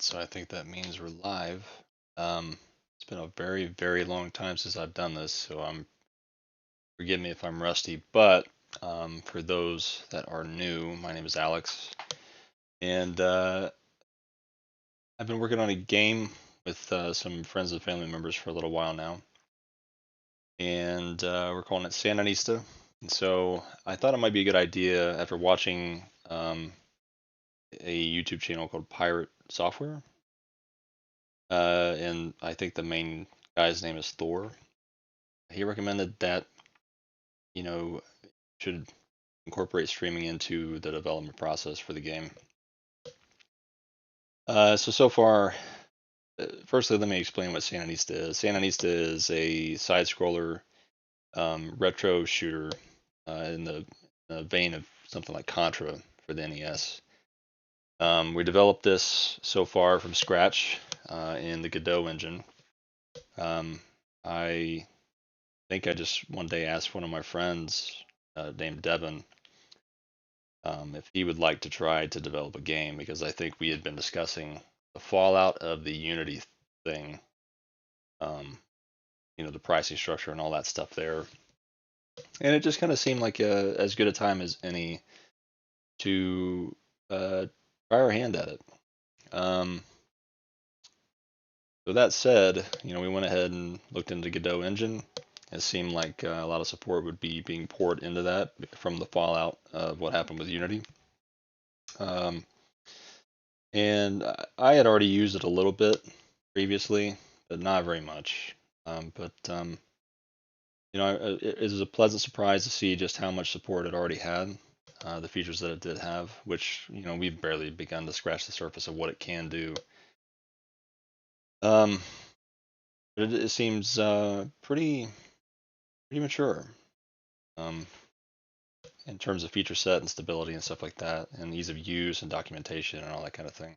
So I think that means we're live. It's been a very, very long time since I've done this, so forgive me if I'm rusty. But for those that are new, my name is Alex, and I've been working on a game with some friends and family members for a little while now, and we're calling it Sandinista. And so I thought it might be a good idea after watching a YouTube channel called Pirate Software, and I think the main guy's name is Thor. He recommended that you know should incorporate streaming into the development process for the game. So far, firstly, let me explain what Sandinista is. Sandinista is a side-scroller retro shooter in the vein of something like Contra for the NES. We developed this so far from scratch in the Godot engine. I think I just one day asked one of my friends named Devin if he would like to try to develop a game because I think we had been discussing the fallout of the Unity thing, um, the pricing structure and all that stuff there, and it just kind of seemed like as good a time as any to try our hand at it. Um, so that said, we went ahead and looked into Godot engine. It seemed like a lot of support would be being poured into that from the fallout of what happened with Unity. Um, and I had already used it a little bit previously, but not very much. But it was a pleasant surprise to see just how much support it already had, the features that it did have, which we've barely begun to scratch the surface of what it can do. Um, but it seems pretty mature um, in terms of feature set and stability and stuff like that, and ease of use and documentation and all that kind of thing.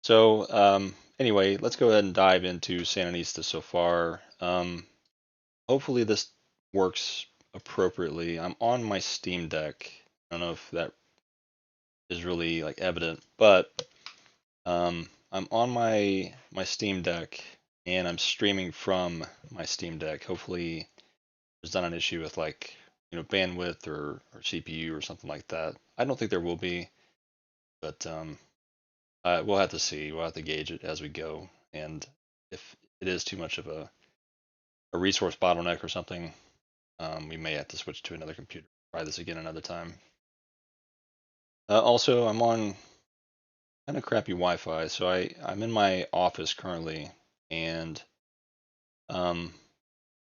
So anyway, let's go ahead and dive into Sandinista so far. Hopefully this works appropriately. I'm on my Steam Deck. I don't know if that is really like evident, but I'm on my Steam Deck and I'm streaming from my Steam Deck. Hopefully there's not an issue with like bandwidth or CPU or something like that. I don't think there will be, but we'll have to see. We'll have to gauge it as we go, and if it is too much of a resource bottleneck or something, we may have to switch to another computer. Try this again another time. Also, I'm on kind of crappy Wi-Fi, so I'm in my office currently, and um,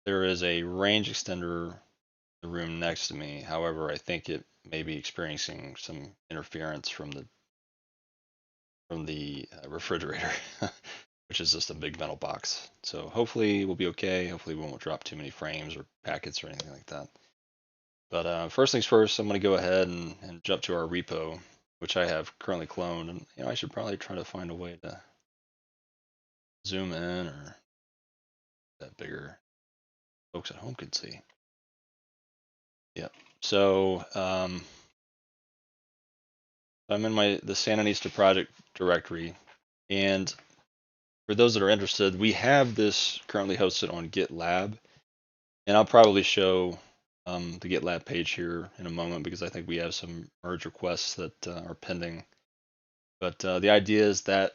there is a range extender in the room next to me. However, I think it may be experiencing some interference from the refrigerator, which is just a big metal box. So hopefully we'll be okay. Hopefully we won't drop too many frames or packets or anything like that. But first things first, I'm going to go ahead and jump to our repo, which I have currently cloned. And I should probably try to find a way to zoom in or that bigger folks at home can see. Yep. So I'm in the Sandinista project directory, and for those that are interested, we have this currently hosted on GitLab, and I'll probably show the GitLab page here in a moment because I think we have some merge requests that are pending. But the idea is that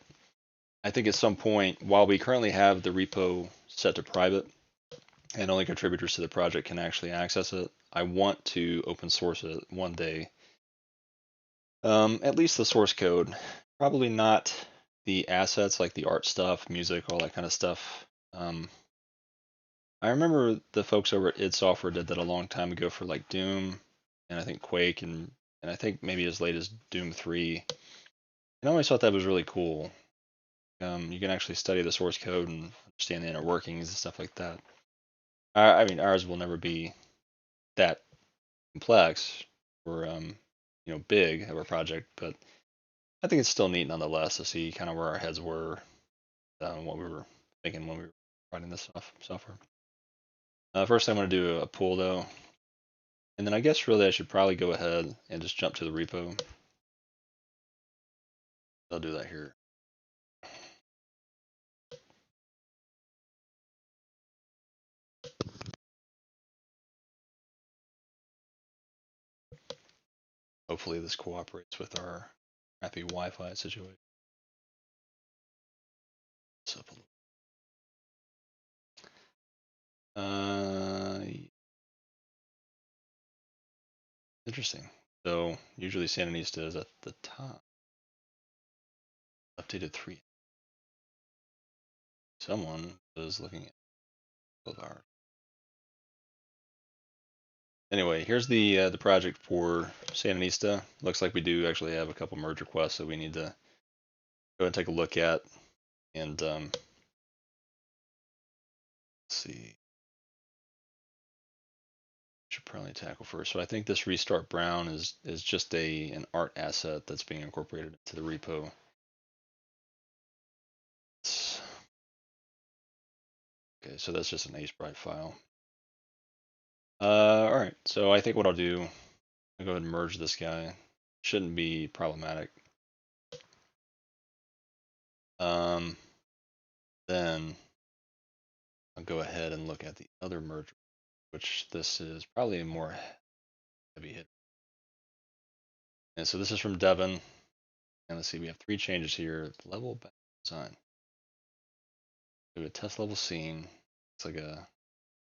I think at some point, while we currently have the repo set to private and only contributors to the project can actually access it, I want to open source it one day. At least the source code, probably not the assets like the art stuff, music, all that kind of stuff. I remember the folks over at id Software did that a long time ago for like Doom and I think Quake and I think maybe as late as Doom 3. And I always thought that was really cool. You can actually study the source code and understand the inner workings and stuff like that. I mean, ours will never be that complex or big of a project, but I think it's still neat nonetheless to see kind of where our heads were, what we were thinking when we were writing this software. First, I'm going to do a pull though, and then I guess really I should probably go ahead and just jump to the repo. I'll do that here. Hopefully this cooperates with our crappy Wi-Fi situation. What's up a little? Interesting. So usually Sandinista is at the top. Updated 3. Someone was looking at both ours. Anyway, here's the project for Sandinista. Looks like we do actually have a couple merge requests that we need to go and take a look at. And let's see. Should probably tackle first. So I think this restart brown is just an art asset that's being incorporated into the repo. Okay, so that's just an ASprite file. All right, so I think what I'll do, I'll go ahead and merge this guy. Shouldn't be problematic. Then I'll go ahead and look at the other merge, which this is probably a more heavy hit. And so this is from Devin. And let's see, we have 3 changes here. Level design. We have a test level scene. It's like a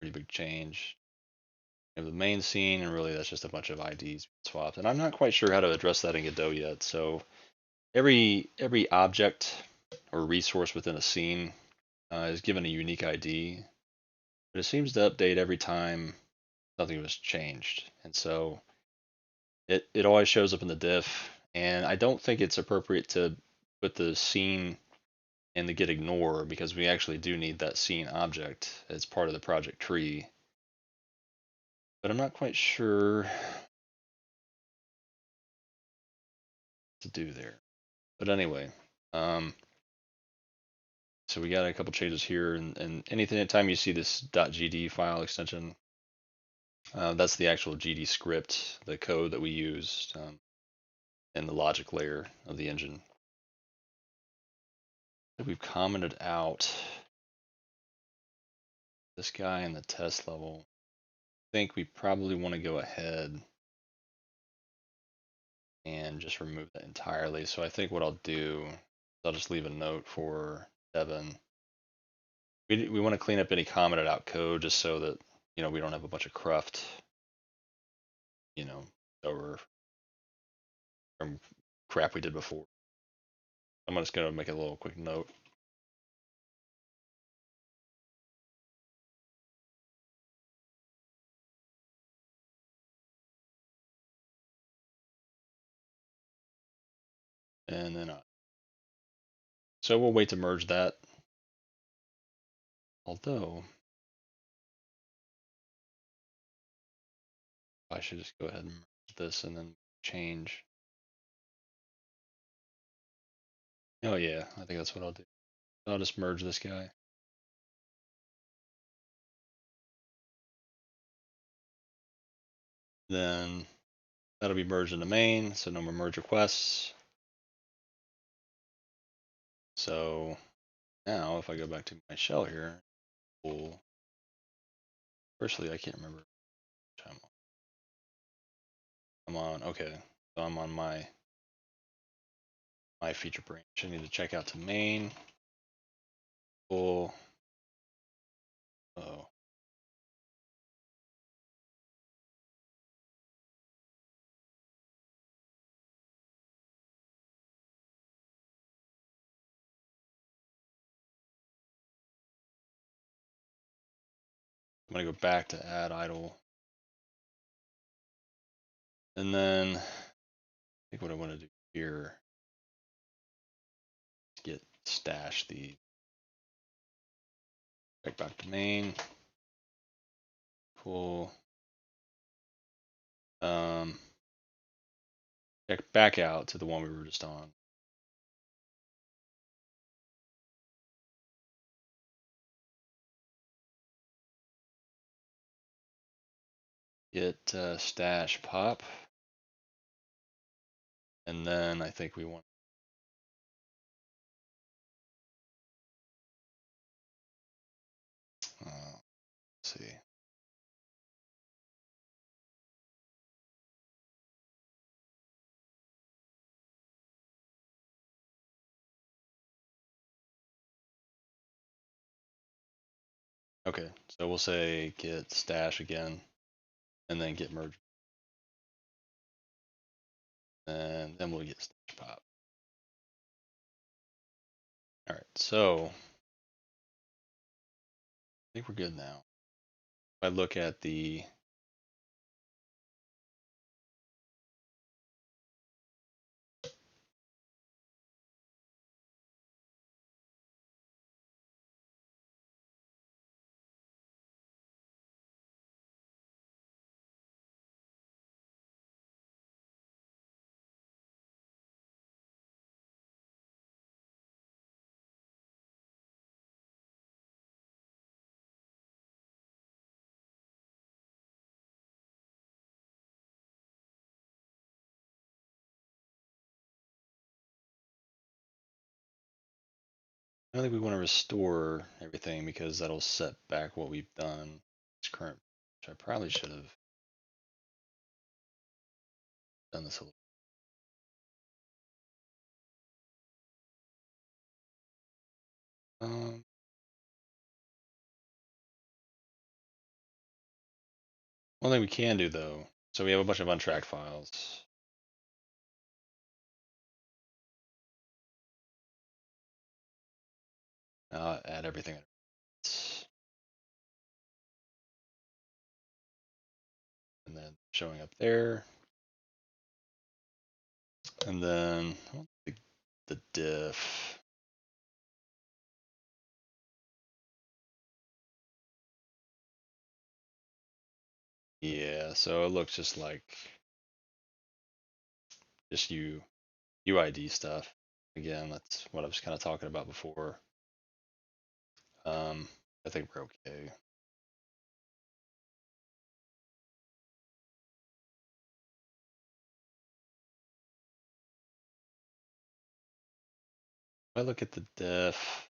pretty big change. We have the main scene, and really that's just a bunch of IDs swapped. And I'm not quite sure how to address that in Godot yet. So every object or resource within a scene is given a unique ID, but it seems to update every time something was changed. And so it always shows up in the diff, and I don't think it's appropriate to put the scene in the get ignore because we actually do need that scene object as part of the project tree. But I'm not quite sure to do there. But anyway, so we got a couple changes here, and anytime you see this .gd file extension, that's the actual GD script, the code that we used in the logic layer of the engine. So we've commented out this guy in the test level. I think we probably want to go ahead and just remove that entirely. So I think what I'll do is I'll just leave a note for Devin. We want to clean up any commented out code just so that we don't have a bunch of cruft over from crap we did before. I'm just gonna make a little quick note. And then so we'll wait to merge that. Although I should just go ahead and merge this and then change. Oh yeah, I think that's what I'll do. I'll just merge this guy. Then that'll be merged into main, so no more merge requests. So now if I go back to my shell here, firstly I can't remember which I'm on. Okay, so I'm on my feature branch. I need to check out to main. Pull. Oh. I'm gonna go back to add idle. And then I think what I want to do here is get stash the back to main. Pull. Check back out to the one we were just on. Get stash pop. And then I think we want let's see. Okay, so we'll say git stash again, and then git merge, and then we'll get stash pop. All right, so I think we're good now. If I look at the I don't think we want to restore everything because that'll set back what we've done. It's current, which I probably should have done this a little. Um, One thing we can do though, so we have a bunch of untracked files. Add everything, and then showing up there, and then the diff. Yeah, so it looks just like just UID stuff. Again, that's what I was kind of talking about before. Um, I think we're okay. If I look at the diff,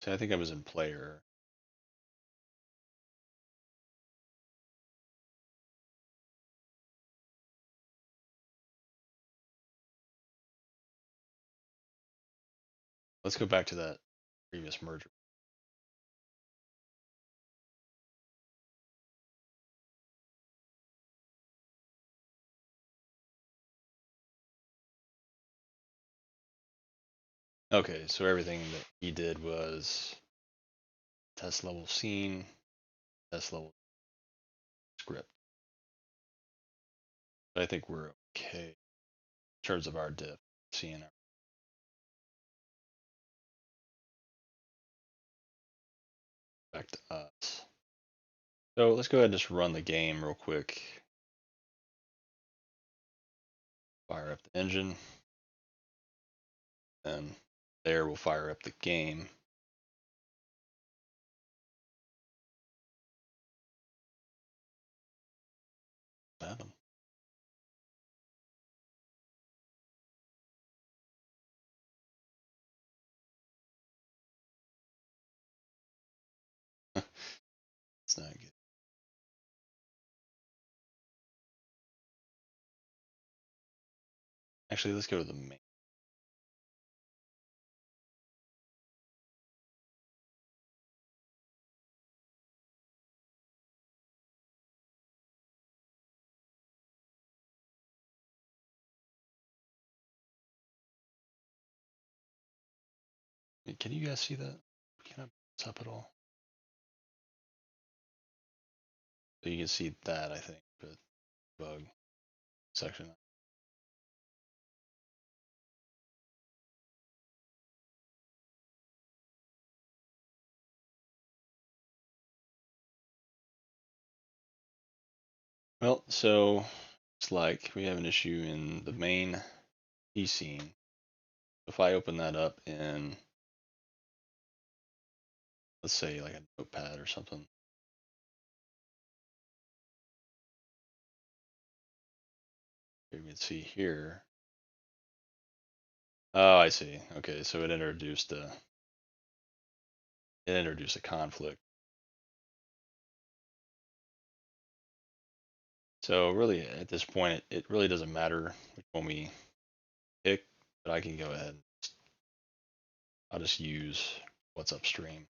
see, I think I was in player. Let's go back to that previous merger. Okay, so everything that he did was test level scene, test level script. But I think we're okay in terms of our diff, seeing our back to us. So let's go ahead and just run the game real quick. Fire up the engine, and there we'll fire up the game. Adam. It's not good. Actually, let's go to the main. Can you guys see that? Can I put up at all? So you can see that, I think, but bug section. Well, so it's like we have an issue in the main E scene. If I open that up in, let's say, like a notepad or something, you can see here. Oh, I see. Okay, so it introduced a conflict. So really, at this point, it really doesn't matter which one we pick, but I can go ahead I'll just use what's upstream.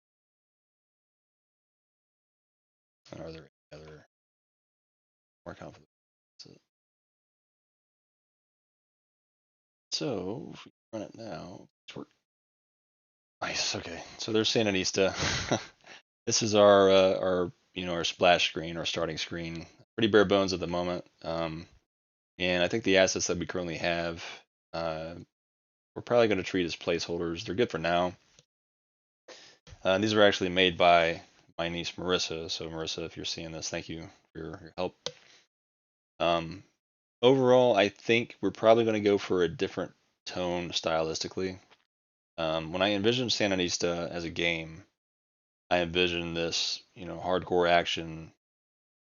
And are there any other more confident? So if we run it now, it's work. Nice. Okay. So there's Sandinista. This is our our splash screen, our starting screen. Pretty bare bones at the moment. And I think the assets that we currently have, uh, we're probably going to treat as placeholders. They're good for now. These are actually made by my niece Marissa. So Marissa, if you're seeing this, thank you for your help. Um, Overall, I think we're probably going to go for a different tone stylistically. When I envisioned Sandinista as a game, I envisioned this, hardcore action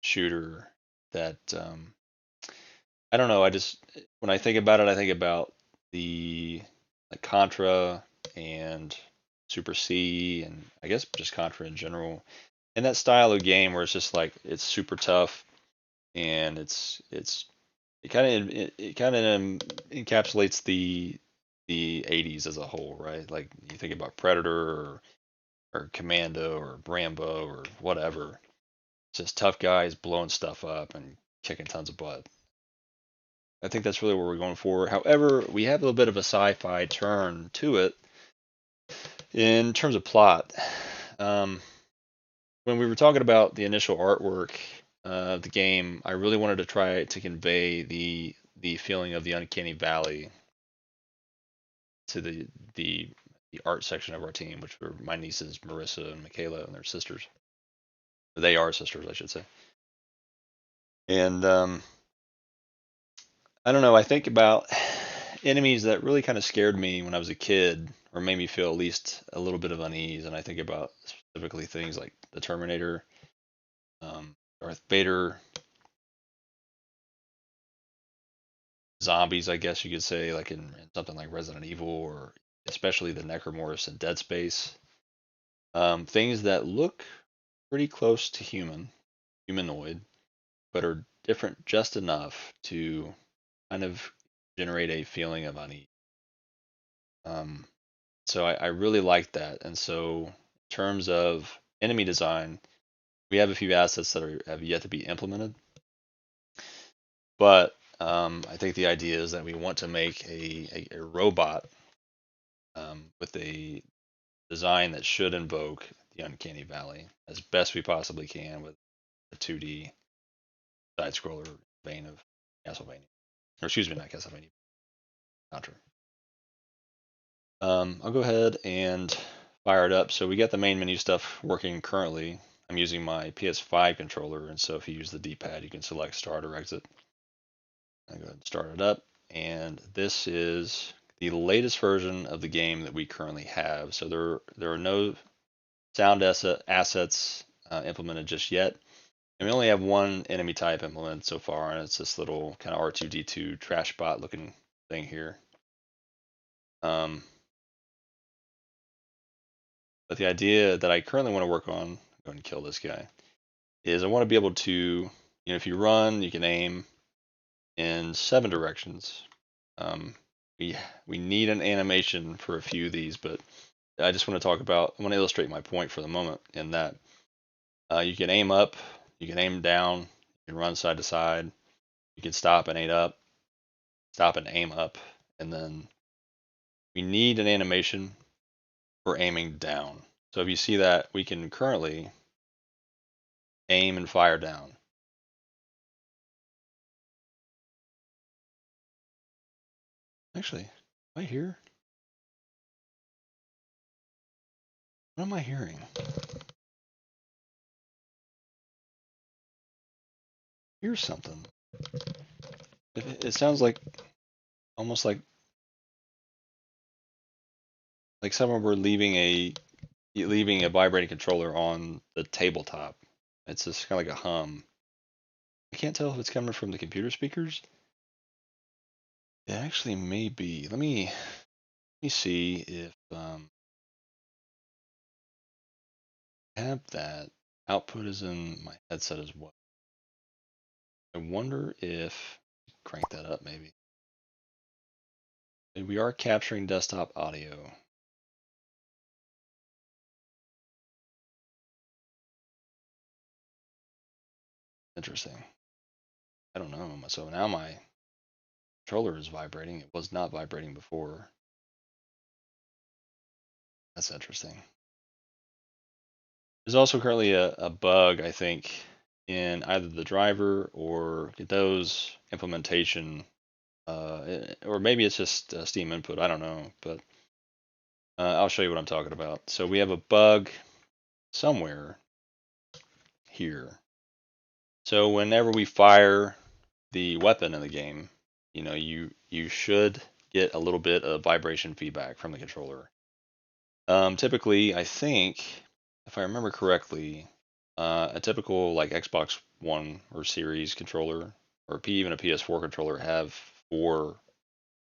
shooter that I don't know. I just when I think about it, I think about the like Contra and Super C, and I guess just Contra in general, and that style of game where it's just like it's super tough and it kind of encapsulates the 80s as a whole, right? Like you think about Predator or Commando or Rambo or whatever. It's just tough guys blowing stuff up and kicking tons of butt. I think that's really what we're going for. However, we have a little bit of a sci-fi turn to it in terms of plot. Um, when we were talking about the initial artwork of the game, I really wanted to try to convey the feeling of the uncanny valley to the the art section of our team, which were my nieces Marissa and Michaela and their sisters. They are sisters, I should say. And I don't know. I think about enemies that really kind of scared me when I was a kid, or made me feel at least a little bit of unease. And I think about specifically things like the Terminator, Darth Vader, zombies. I guess you could say, like in something like Resident Evil, or especially the Necromorphs in Dead Space. Things that look pretty close to humanoid, but are different just enough to kind of generate a feeling of unease. Um, so I really like that. And so, in terms of enemy design, we have a few assets that have yet to be implemented. But I think the idea is that we want to make a robot with a design that should invoke the uncanny valley as best we possibly can with a 2D side scroller vein of Castlevania. Or excuse me, not Castlevania, Contra. I'll go ahead and fire it up. So we got the main menu stuff working currently. I'm using my PS5 controller, and so if you use the D-pad, you can select start or exit. I go ahead and start it up, and this is the latest version of the game that we currently have. So there are no sound assets implemented just yet, and we only have one enemy type implemented so far, and it's this little kind of R2D2 trash bot looking thing here. Um, but the idea that I currently want to work on, go and kill this guy, is I want to be able to, if you run, you can aim in 7 directions. Um, we need an animation for a few of these, but I just want to talk about. I want to illustrate my point for the moment in that you can aim up, you can aim down, you can run side to side, you can stop and aim up, stop and aim up, and then we need an animation for aiming down. So if you see that, we can currently aim and fire down. Actually, am I here? What am I hearing? Here's something. It sounds like almost like someone were leaving a vibrating controller on the tabletop. It's just kind of like a hum. I can't tell if it's coming from the computer speakers. It actually may be. Let me see if I have that output is in my headset as well. I wonder if crank that up maybe. We are capturing desktop audio. Interesting. I don't know. So now my controller is vibrating. It was not vibrating before. That's interesting. There's also currently a bug, I think, in either the driver or Godot's implementation, or maybe it's just Steam input. I don't know, but I'll show you what I'm talking about. So we have a bug somewhere here. So whenever we fire the weapon in the game, you should get a little bit of vibration feedback from the controller. Typically, I think, if I remember correctly, a typical like Xbox One or Series controller, or even a PS4 controller, have 4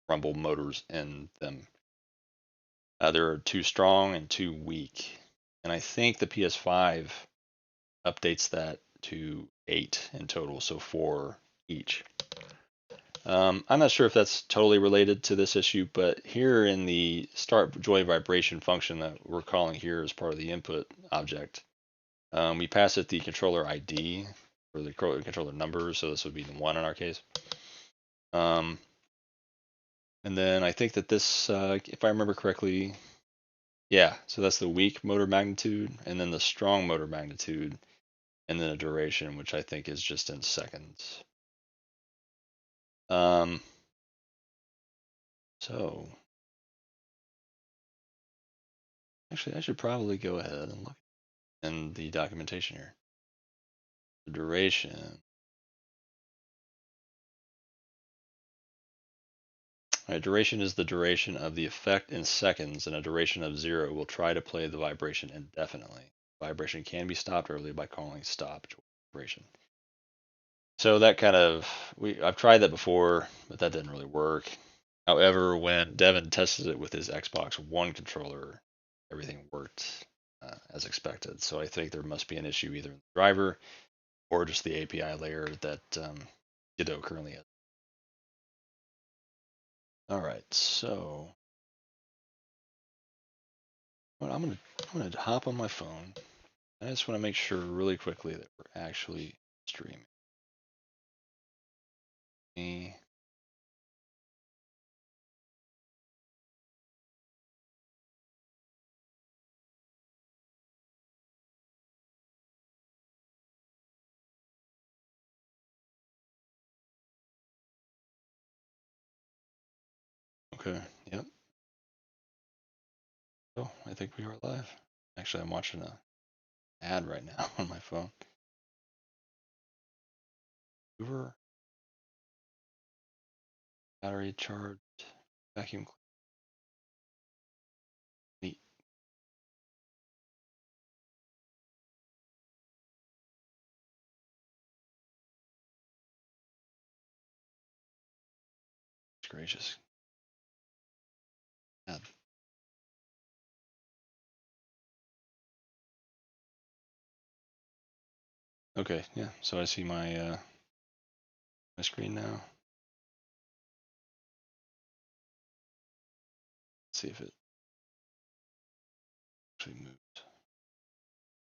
rumble motors in them. There are 2 strong and 2 weak, and I think the PS5 updates that to 8 in total, so 4 each. I'm not sure if that's totally related to this issue, but here in the start joy vibration function that we're calling here as part of the input object, we pass it the controller ID, or the controller number, so this would be the 1 in our case. And then I think that this, if I remember correctly, yeah, so that's the weak motor magnitude, and then the strong motor magnitude, and then a duration, which I think is just in seconds. So actually, I should probably go ahead and look in the documentation here. The duration. All right, duration is the duration of the effect in seconds, and a duration of 0 will try to play the vibration indefinitely. Vibration can be stopped early by calling stop vibration. So that kind of, I've tried that before, but that didn't really work. However, when Devin tested it with his Xbox One controller, everything worked as expected. So I think there must be an issue either in the driver or just the API layer that Godot currently has. All right, so I'm gonna hop on my phone. I just want to make sure really quickly that we're actually streaming. Me, okay, yep. Oh, I think we are live. Actually, I'm watching a ad right now on my phone. Hoover, battery charged, vacuum clean. Gracious. Ad. Okay, yeah. So I see my screen now. Let's see if it actually moves.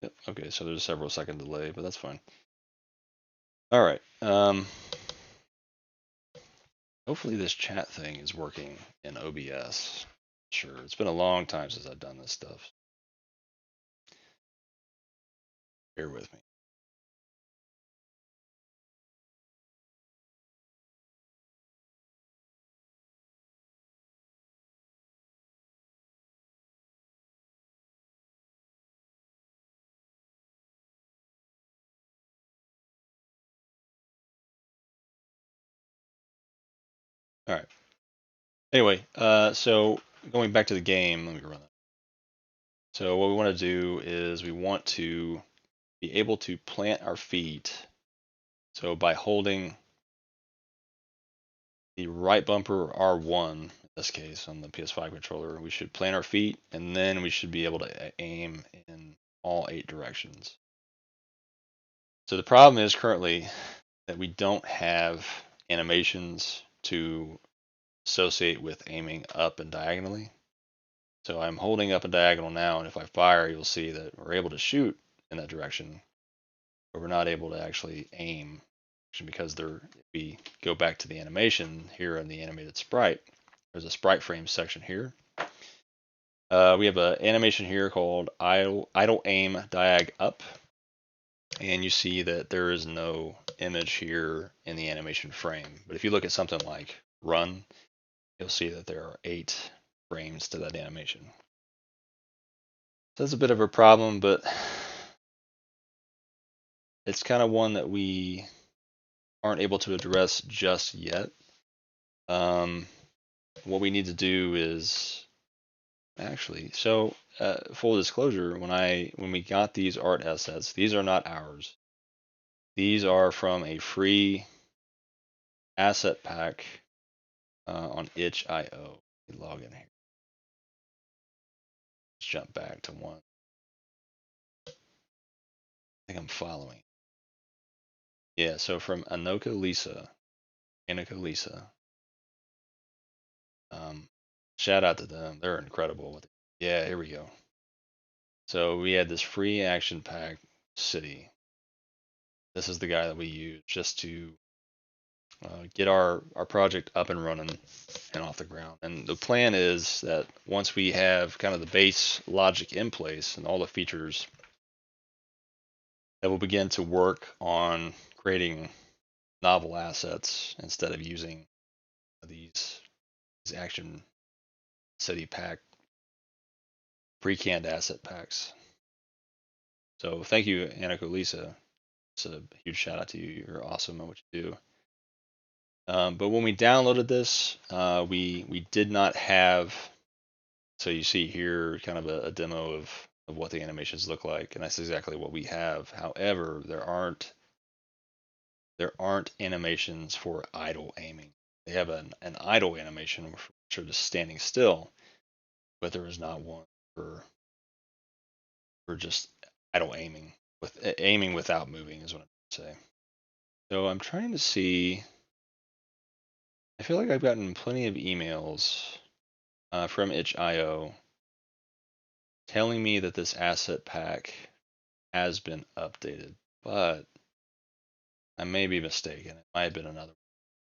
Yep. Okay, so there's a several second delay, but that's fine. All right. Hopefully this chat thing is working in OBS. Sure. It's been a long time since I've done this stuff. Bear with me. All right. Anyway, so going back to the game, let me run that. So what we want to do is we want to be able to plant our feet. So by holding the right bumper R1, in this case on the PS5 controller, we should plant our feet, and then we should be able to aim in all 8 directions. So the problem is currently that we don't have animations to associate with aiming up and diagonally. So I'm holding up and diagonal now, and if I fire, you'll see that we're able to shoot in that direction. but we're not able to actually aim because if we go back to the animation here in the animated sprite, there's a sprite frame section here. We have an animation here called idle aim diag up, and you see that there is no image here in the animation frame. But if you look at something like run, you'll see that there are 8 frames to that animation. So that's a bit of a problem, but it's kind of one that we aren't able to address just yet. What we need to do is actually, so full disclosure, when we got these art assets, these are not ours. These are from a free asset pack on itch.io. Log in here. Let's jump back to one. I think I'm following. Yeah, so from Anoko Lisa. Shout out to them. They're incredible with it. Yeah, here we go. So we had this free action pack city. This is the guy that we use just to get our project up and running and off the ground. And the plan is that once we have kind of the base logic in place and all the features, that we'll begin to work on creating novel assets instead of using these action city pack pre-canned asset packs. So thank you, Aniko Lisa. It's a huge shout out to you. You're awesome at what you do. But when we downloaded this, we did not have. So you see here kind of a demo of what the animations look like, and that's exactly what we have. However, there aren't animations for idle aiming. They have an idle animation which are just standing still, but there is not one for just idle aiming aiming without moving is what I'm trying to say. So I'm trying to see. I feel like I've gotten plenty of emails from itch.io telling me that this asset pack has been updated, but I may be mistaken. It might have been another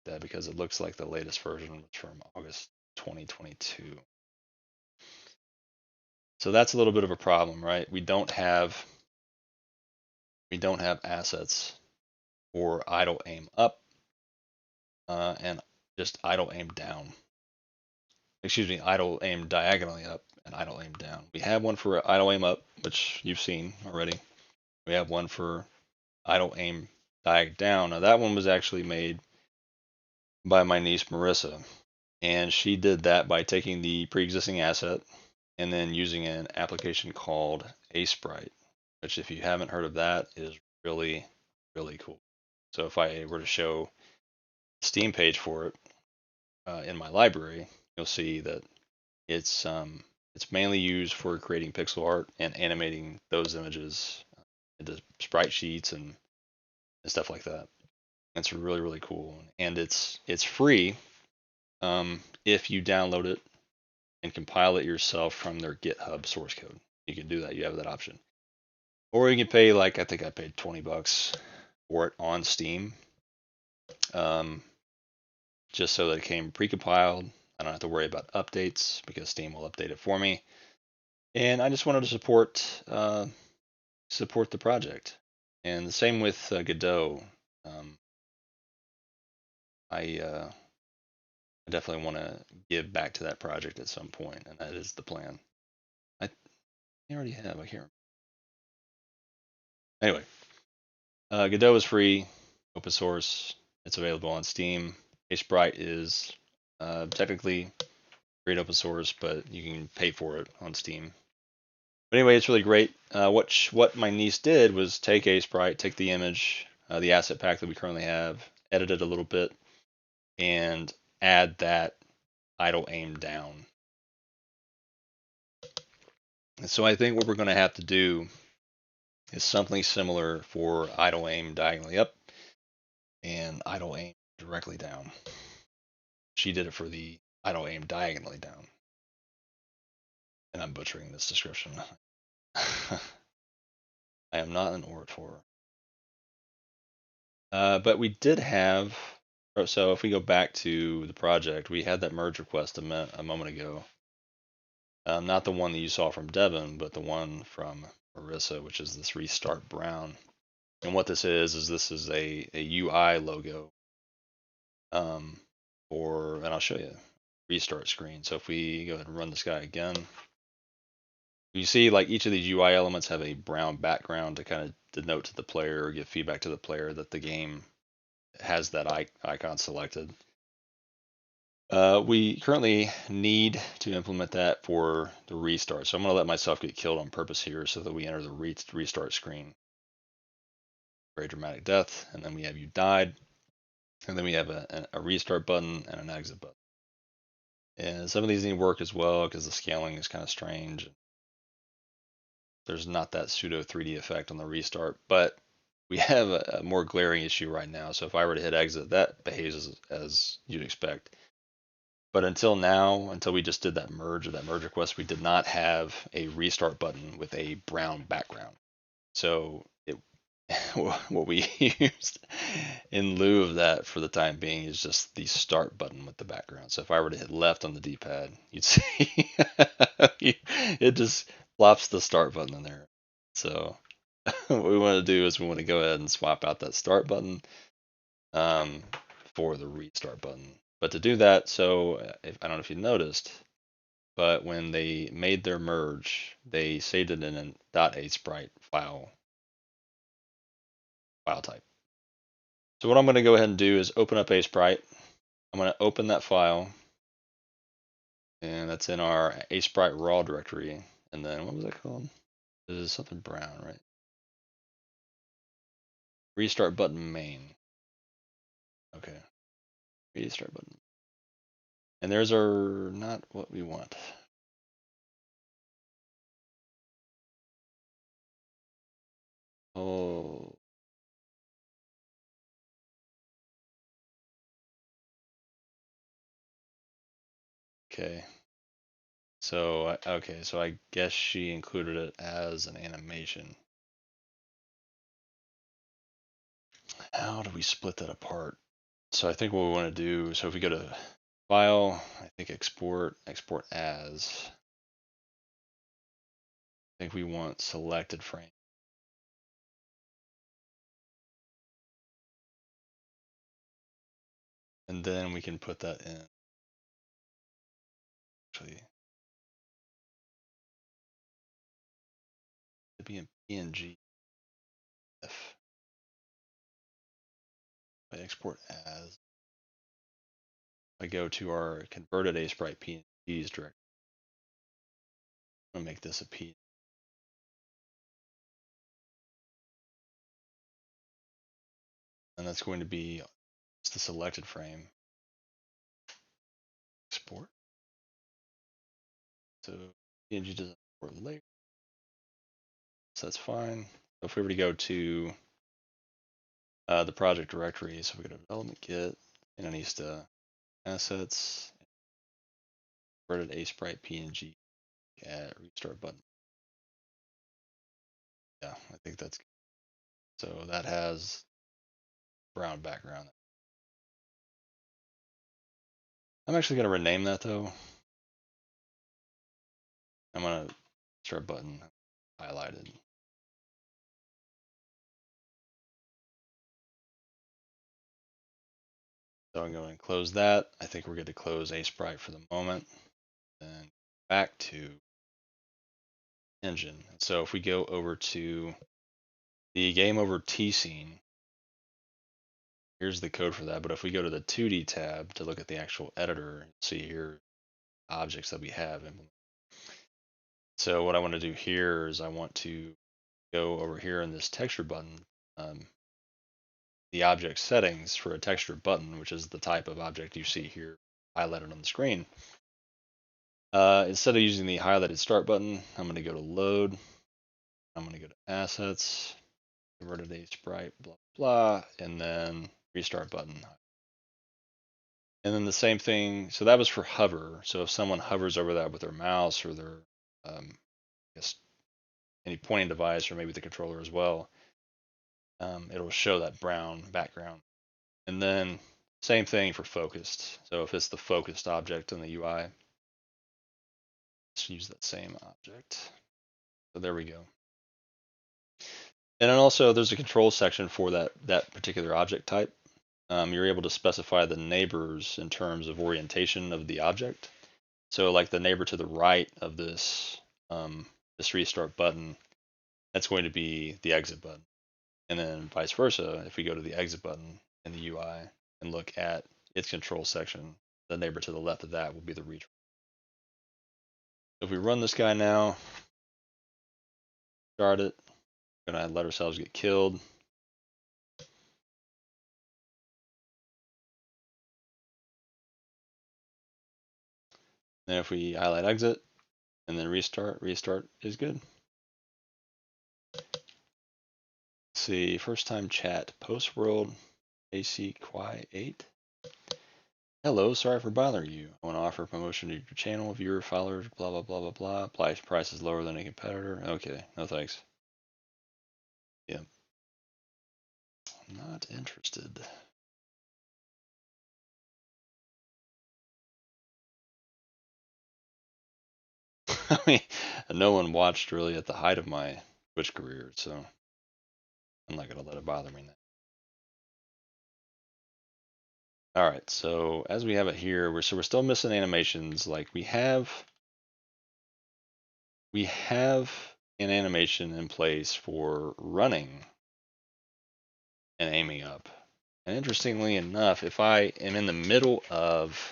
that because it looks like the latest version was from August 2022. So that's a little bit of a problem, right? We don't have assets for idle aim up and just idle aim down. Excuse me, idle aim diagonally up and idle aim down. We have one for idle aim up, which you've seen already. We have one for idle aim diag down. Now that one was actually made by my niece Marissa, and she did that by taking the pre-existing asset and then using an application called Sprite, which if you haven't heard of that is really, really cool. So if I were to show the Steam page for it in my library, you'll see that it's mainly used for creating pixel art and animating those images into sprite sheets and stuff like that. It's really, really cool, and it's free if you download it and compile it yourself from their GitHub source code. You can do that. You have that option. Or you can pay, like, I think I paid $20 for it on Steam, just so that it came precompiled. I don't have to worry about updates because Steam will update it for me. And I just wanted to support the project. And the same with Godot. I definitely want to give back to that project at some point, and that is the plan. I already have. I can't remember. Anyway, Godot is free, open source. It's available on Steam. Sprite is technically free and open source, but you can pay for it on Steam. But anyway, it's really great. What my niece did was take Sprite, take the image, the asset pack that we currently have, edit it a little bit, and add that idle aim down. And so I think what we're going to have to do is something similar for idle aim diagonally up and idle aim directly down. She did it for the idle aim diagonally down. And I'm butchering this description. I am not an orator. But we did have, so if we go back to the project, we had that merge request a moment ago. Not the one that you saw from Devin, but the one from Marissa, which is this restart brown. And what this is this is a UI logo for, and I'll show you, restart screen. So if we go ahead and run this guy again, you see like each of these UI elements have a brown background to kind of denote to the player or give feedback to the player that the game has that icon selected. We currently need to implement that for the restart. So I'm going to let myself get killed on purpose here so that we enter the restart screen. Very dramatic death, and then we have you died, and then we have a restart button and an exit button. And some of these need to work as well because the scaling is kind of strange. There's not that pseudo 3D effect on the restart, but we have a more glaring issue right now. So if I were to hit exit, that behaves as you'd expect. But until now, until we just did that merge request, we did not have a restart button with a brown background. So what we used in lieu of that for the time being is just the start button with the background. So if I were to hit left on the D-pad, you'd see it just plops the start button in there. So what we want to do is we want to go ahead and swap out that start button for the restart button. But to do that, so I don't know if you noticed, but when they made their merge, they saved it in a .asprite file type. So what I'm going to go ahead and do is open up asprite. I'm going to open that file, and that's in our asprite raw directory. And then what was that called? This is something brown, right? Restart button main. Okay, restart button. And there's our not what we want. Oh. Okay. So, okay, so I guess she included it as an animation. How do we split that apart? So I think what we want to do, so if we go to File, I think export as. I think we want selected frame. And then we can put that in. Actually, it'd be in PNG. If I export as, I go to our converted asprite PNGs directory. I'm gonna make this a P. And that's going to be the selected frame. Export. So PNG doesn't export later. So that's fine. So if we were to go to the project directory, so we go to development kit, Sandinista, assets, converted asprite PNG, add restart button. Yeah, I think that's good. So that has brown background. I'm actually going to rename that though. I'm going to start button highlighted. So I'm going to close that. I think we're good to close asprite for the moment. Then back to engine. So if we go over to the game over T scene, here's the code for that. But if we go to the 2D tab to look at the actual editor, see here objects that we have. So what I want to do here is I want to go over here in this texture button, the object settings for a texture button, which is the type of object you see here highlighted on the screen. Instead of using the highlighted start button, I'm going to go to load. I'm going to go to assets, converted asprite, blah, blah, and then restart button. And then the same thing, so that was for hover. So if someone hovers over that with their mouse or their, I guess, any pointing device or maybe the controller as well, it'll show that brown background. And then same thing for focused. So if it's the focused object in the UI, let's use that same object. So there we go. And then also there's a control section for that particular object type. You're able to specify the neighbors in terms of orientation of the object. So like the neighbor to the right of this this restart button, that's going to be the exit button. And then vice versa, if we go to the exit button in the UI and look at its control section, the neighbor to the left of that will be the retry. If we run this guy now, start it, we're gonna let ourselves get killed. Then if we highlight exit and then restart is good. Let's see, first time chat, post world AC Quai 8. Hello, sorry for bothering you. I want to offer a promotion to your channel, viewer, followers, blah, blah, blah, blah, blah. Price is lower than a competitor. Okay, no thanks. Yeah. Not interested. I mean, no one watched really at the height of my Twitch career, so I'm not going to let it bother me now. All right, so as we have it here, we're still missing animations. Like we have an animation in place for running and aiming up. And interestingly enough, if I'm in the middle of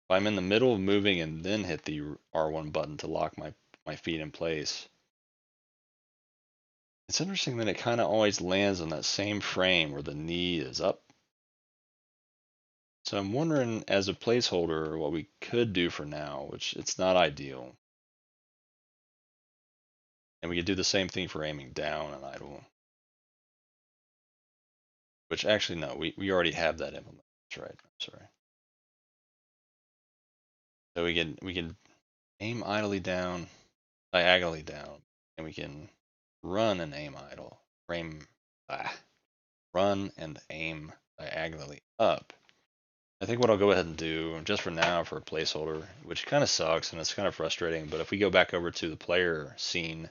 moving and then hit the R1 button to lock my feet in place, it's interesting that it kind of always lands on that same frame where the knee is up. So I'm wondering, as a placeholder, what we could do for now, which it's not ideal. And we could do the same thing for aiming down and idle. Which actually, no, we already have that implemented. That's right. I'm sorry. So we can aim idly down, diagonally down, and we can run and aim idle. Run and aim diagonally up. I think what I'll go ahead and do, just for now, for a placeholder, which kind of sucks and it's kind of frustrating, but if we go back over to the player scene,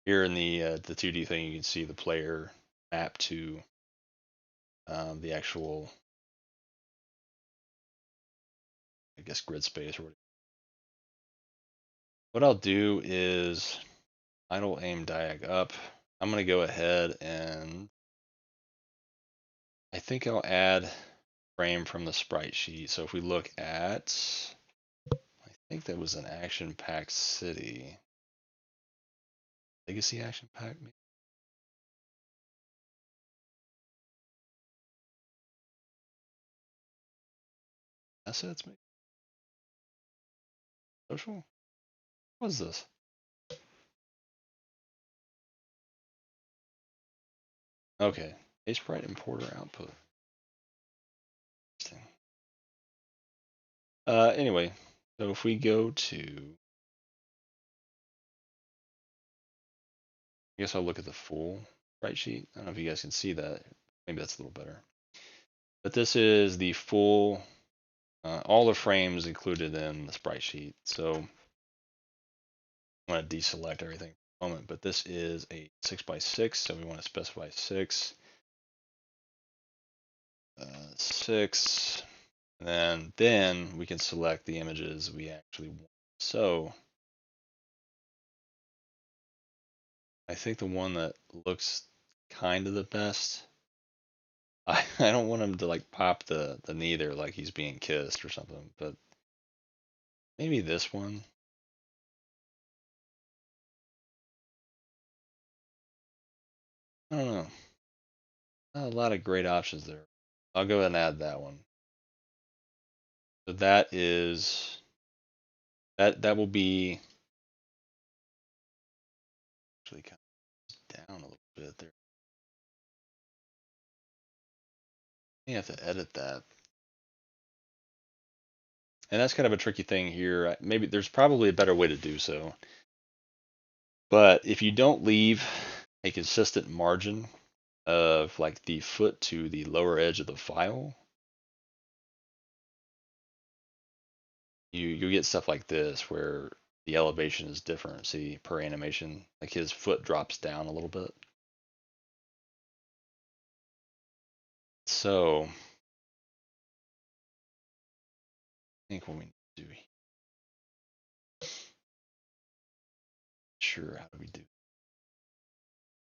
here in the 2D thing, you can see the player map to the actual, I guess, grid space or whatever. What I'll do is idle aim diag up. I'm going to go ahead and I think I'll add frame from the sprite sheet. So if we look at, I think that was an action pack city. Legacy action pack, maybe? Assets, maybe? Social? What is this? Okay, a sprite importer output. Interesting. Anyway, so if we go to, I guess I'll look at the full sprite sheet. I don't know if you guys can see that. Maybe that's a little better. But this is the full, all the frames included in the sprite sheet. So I'm going to deselect everything for the moment, but this is a 6x6, so we want to specify 6. 6. And then we can select the images we actually want. So I think the one that looks kind of the best, I don't want him to like pop the knee there like he's being kissed or something, but maybe this one. I don't know. Not a lot of great options there. I'll go ahead and add that one. So that is that will be actually kind of down a little bit there. You have to edit that. And that's kind of a tricky thing here. Maybe there's probably a better way to do so. But if you don't leave a consistent margin of like the foot to the lower edge of the file, you get stuff like this where the elevation is different. See, per animation, like his foot drops down a little bit. So I think what we need to do, sure, how do we do? I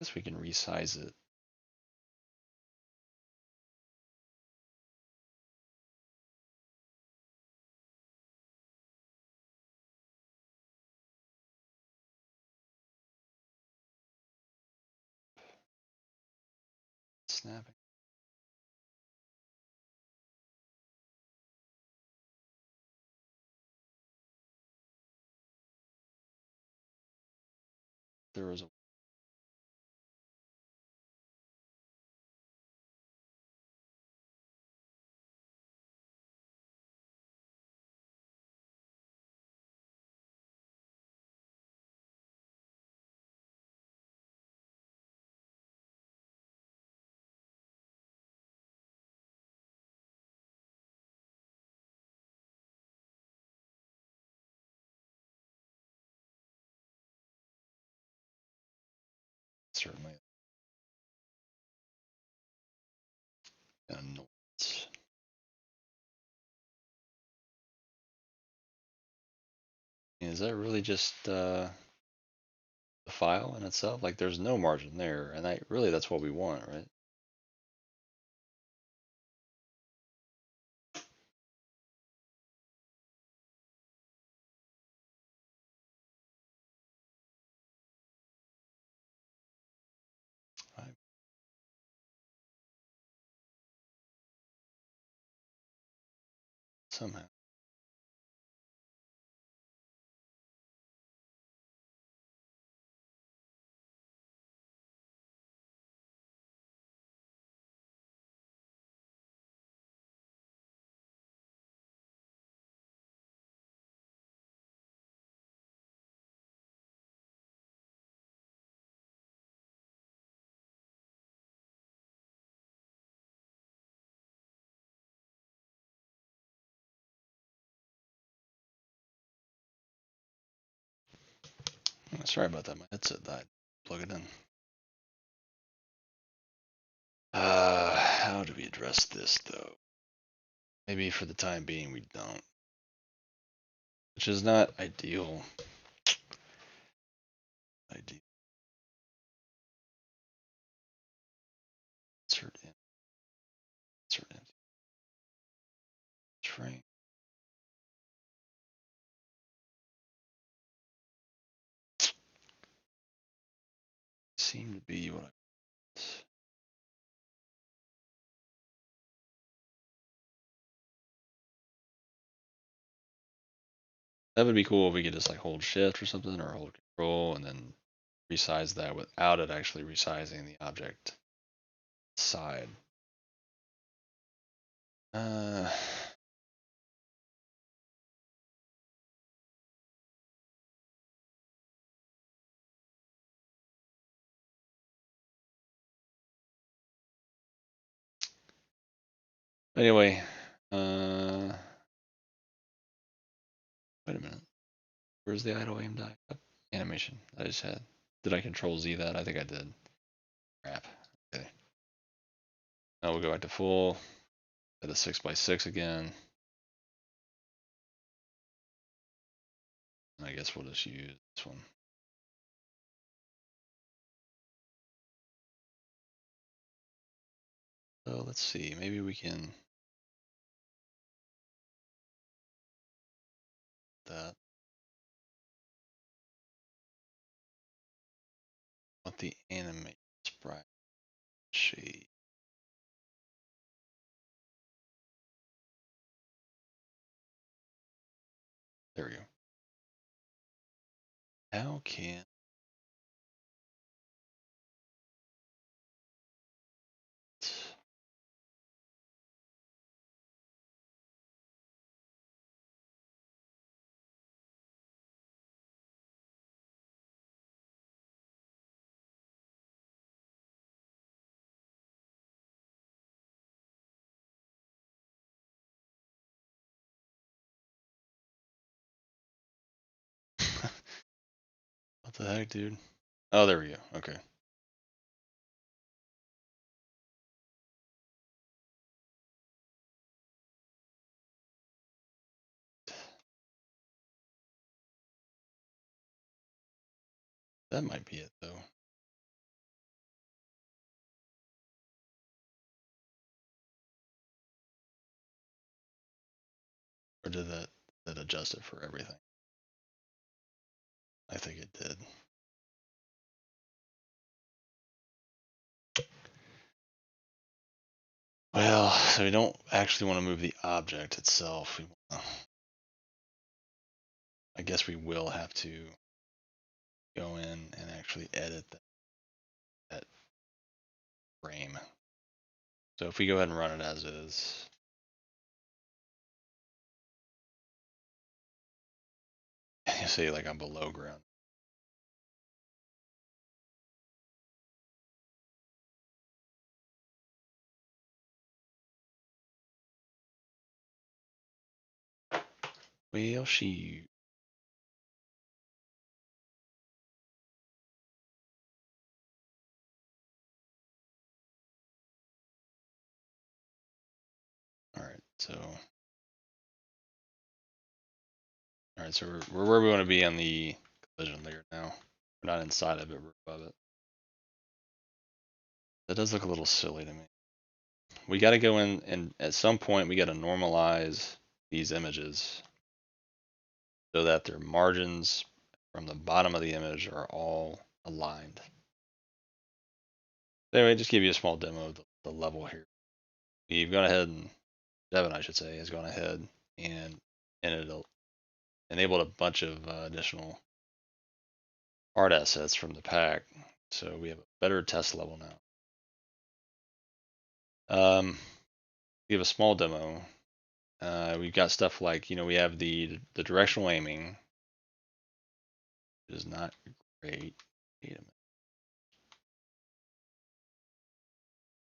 guess we can resize it. Snapping. There was a certainly annoyance. Is that really just the file in itself? Like there's no margin there, and really that's what we want, right? I, somehow. Sorry about that. My headset died. Plug it in. How do we address this though? Maybe for the time being we don't, which is not ideal. Ideal. Insert in. Insert in. Train. Seem to be what I want. That would be cool if we could just like hold shift or something, or hold control and then resize that without it actually resizing the object side. Uh, anyway, wait a minute. Where's the idle aim die? Oh, animation I just had. Did I control Z that? I think I did. Crap. Okay. Now we'll go back to full. At a 6x6 again. And I guess we'll just use this one. So let's see. Maybe we can that. Want the animate sprite shade. There we go. How can What the heck, dude? Oh, there we go. Okay. That might be it, though. Or did that adjust it for everything? I think it did. Well, so we don't actually want to move the object itself. I guess we will have to go in and actually edit that frame. So if we go ahead and run it as is, you see like I'm below ground. Well, shoot. All right, so we're where we want to be on the collision layer now. We're not inside of it, we're above it. That does look a little silly to me. We got to go in and at some point we got to normalize these images so that their margins from the bottom of the image are all aligned. Anyway, just give you a small demo of the level here. We've gone ahead and Devin, I should say, has gone ahead and it enabled a bunch of additional art assets from the pack. So we have a better test level now. Give a small demo. We've got stuff like, we have the directional aiming. It is not great. Wait a minute.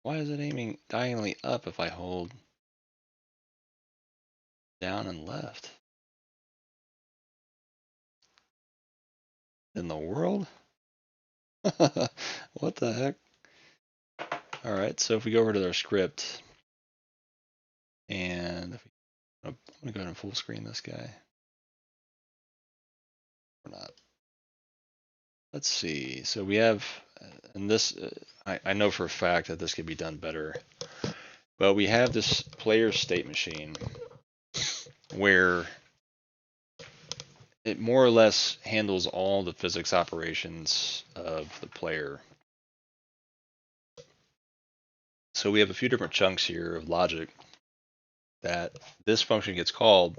Why is it aiming diagonally up if I hold down and left? In the world? What the heck? All right, so if we go over to our script and I'm gonna go ahead and full screen this guy. Or not. Let's see. So we have, and this, I know for a fact that this could be done better, but we have this player state machine where it more or less handles all the physics operations of the player. So we have a few different chunks here of logic that this function gets called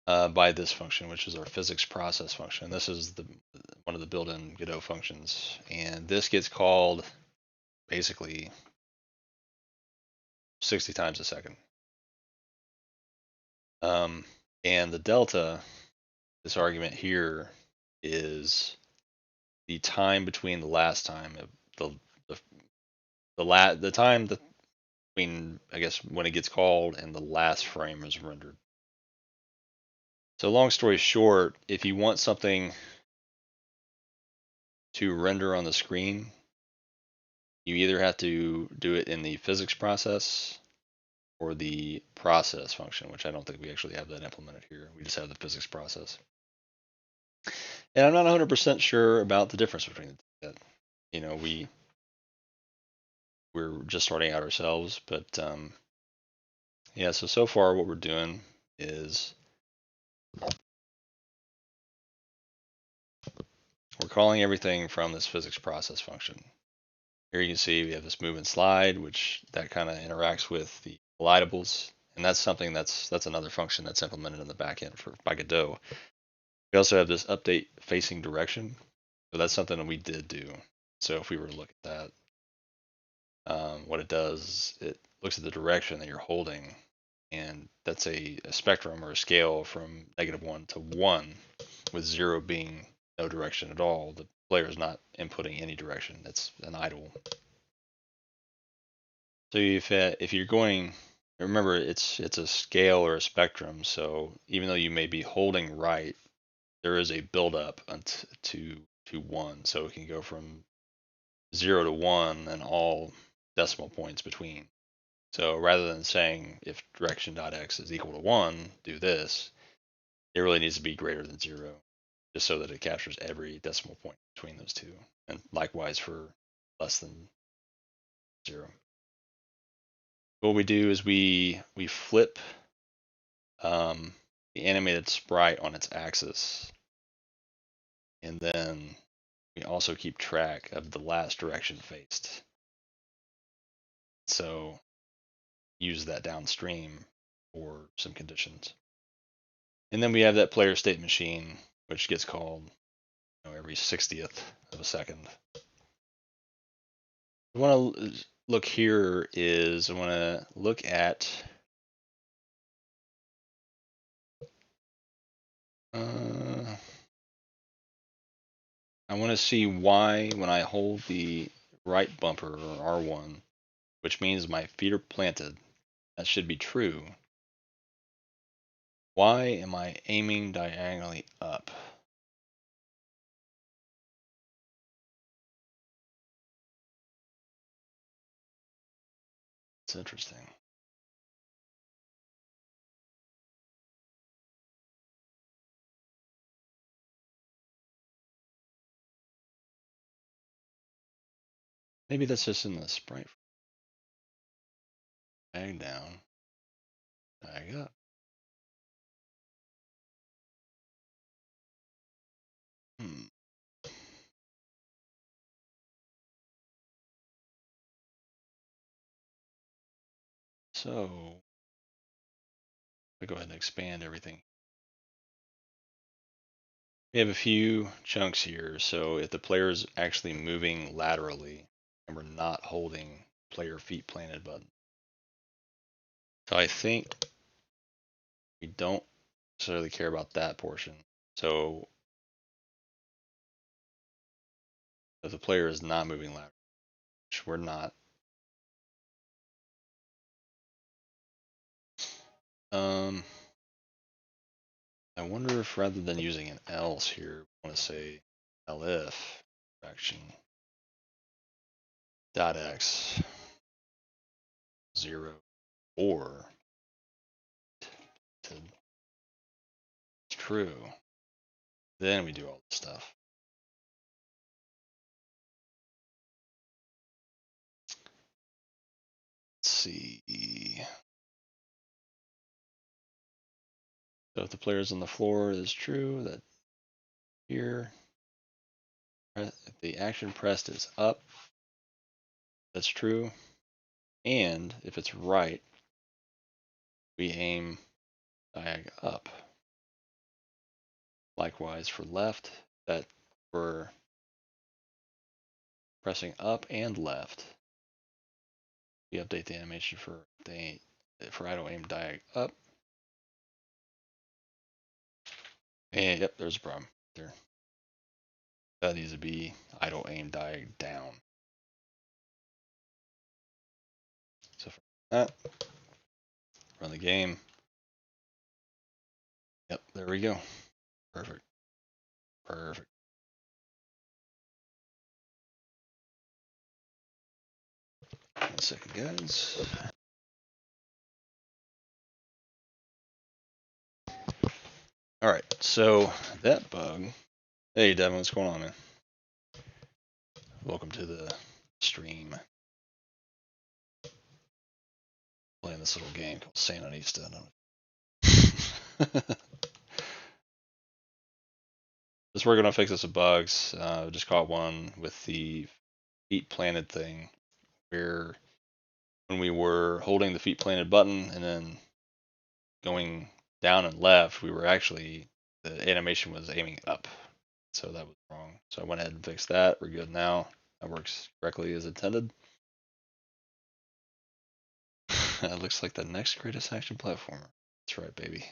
by this function, which is our physics process function. This is one of the built-in Godot functions, and this gets called basically 60 times a second. And the delta, this argument here, is the time between the last time the time between, I guess, when it gets called and the last frame is rendered. So long story short, if you want something to render on the screen, you either have to do it in the physics process or the process function, which I don't think we actually have that implemented here. We just have the physics process. And I'm not 100% sure about the difference between the two. We're just starting out ourselves, but yeah. So far, what we're doing is we're calling everything from this physics process function. Here you can see we have this move and slide, which that kind of interacts with the collidables, and that's something that's another function that's implemented in the backend by Godot. We also have this update facing direction, so that's something that we did do. So if we were to look at that, what it does, it looks at the direction that you're holding, and that's a spectrum or a scale from -1 to 1, with 0 being no direction at all. The player is not inputting any direction. It's an idle. So if you're going, remember it's a scale or a spectrum. So even though you may be holding right, there is a build-up to 1. So it can go from 0 to 1 and all decimal points between. So rather than saying if direction.x is equal to 1, do this, it really needs to be greater than 0, just so that it captures every decimal point between those two. And likewise for less than 0. What we do is we flip the animated sprite on its axis, and then we also keep track of the last direction faced. So use that downstream for some conditions. And then we have that player state machine, which gets called every 60th of a second. I want to look here is I want to look at I want to see why when I hold the right bumper or R1, which means my feet are planted, that should be true. Why am I aiming diagonally up? It's interesting. Maybe that's just in the sprite. Drag down, drag up. So we go ahead and expand everything. We have a few chunks here. So if the player is actually moving laterally and we're not holding player feet planted button. So I think we don't necessarily care about that portion. So if the player is not moving laterally, which we're not, I wonder if rather than using an else here, I want to say elif direction dot x 0 or to true. Then we do all this stuff. Let's see. So if the player's on the floor is true, that here, if the action pressed is up, that's true. And if it's right, we aim diag up. Likewise for left, that we're pressing up and left. We update the animation for idle aim diag up. And yep, there's a problem there. That needs to be idle aim diag down. So for that, run the game. Yep, there we go. Perfect. Perfect. One second, guys. All right, so that bug. Hey, Devin, what's going on, man? Welcome to the stream. Playing this little game called Sandinista. Just working on fixing some bugs. Just caught one with the feet planted thing, where when we were holding the feet planted button and then going down and left, we were actually, the animation was aiming up. So that was wrong. So I went ahead and fixed that. We're good now. That works correctly as intended. That looks like the next greatest action platformer. That's right, baby.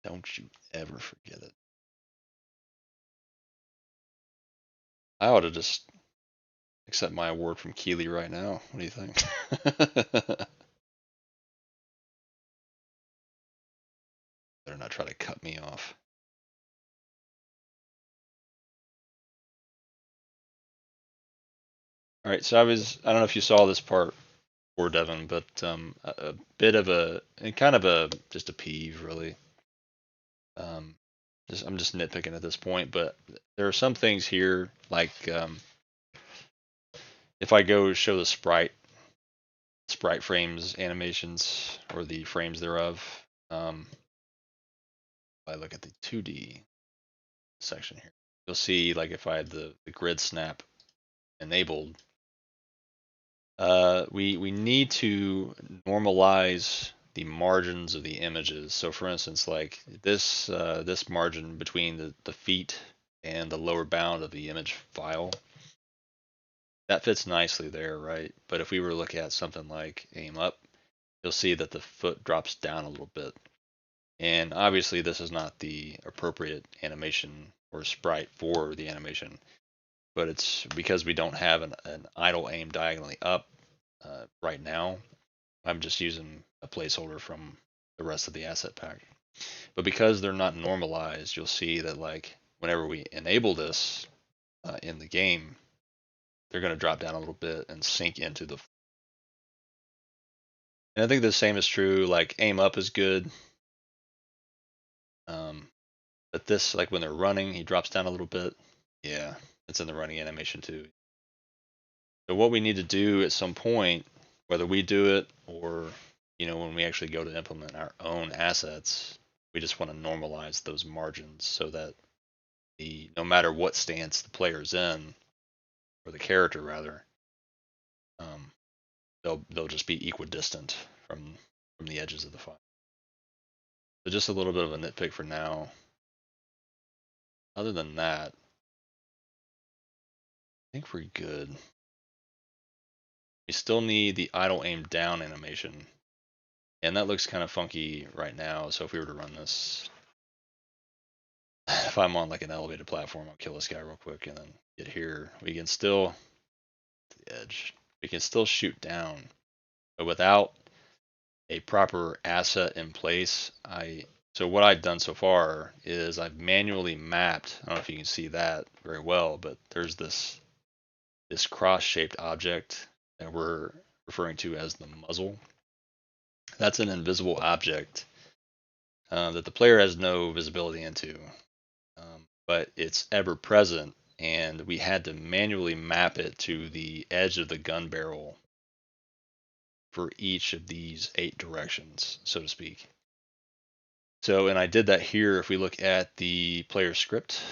Don't you ever forget it. I ought to just accept my award from Keeley right now. What do you think? Better not try to cut me off. All right, so I don't know if you saw this part for Devin, but a bit of a, and kind of a, just a peeve really. Um, I'm just nitpicking at this point, but there are some things here, like if I go show the sprite frames animations or the frames thereof, um, if I look at the 2D section here, you'll see like if I had the grid snap enabled, we need to normalize the margins of the images. So for instance, like this margin between the feet and the lower bound of the image file, that fits nicely there, right? But if we were to look at something like aim up, you'll see that the foot drops down a little bit. And obviously this is not the appropriate animation or sprite for the animation, but it's because we don't have an idle aim diagonally up right now. I'm just using a placeholder from the rest of the asset pack. But because they're not normalized, you'll see that like whenever we enable this in the game, they're going to drop down a little bit and sink into the. And I think the same is true. Like aim up is good, but this like when they're running, he drops down a little bit. Yeah, it's in the running animation too. So what we need to do at some point, whether we do it or when we actually go to implement our own assets, we just want to normalize those margins so that no matter what stance the player's in, or the character rather, um, they'll just be equidistant from the edges of the file. So just a little bit of a nitpick for now. Other than that, I think we're good. We still need the idle aim down animation, and that looks kind of funky right now. So if we were to run this, if I'm on like an elevated platform, I'll kill this guy real quick and then get here. We can still, to the edge, we can still shoot down, but without a proper asset in place, so what I've done so far is I've manually mapped. I don't know if you can see that very well, but there's this cross-shaped object that we're referring to as the muzzle. That's an invisible object that the player has no visibility into, but it's ever present, and we had to manually map it to the edge of the gun barrel for each of these 8 directions, so to speak. So, and I did that here. If we look at the player script,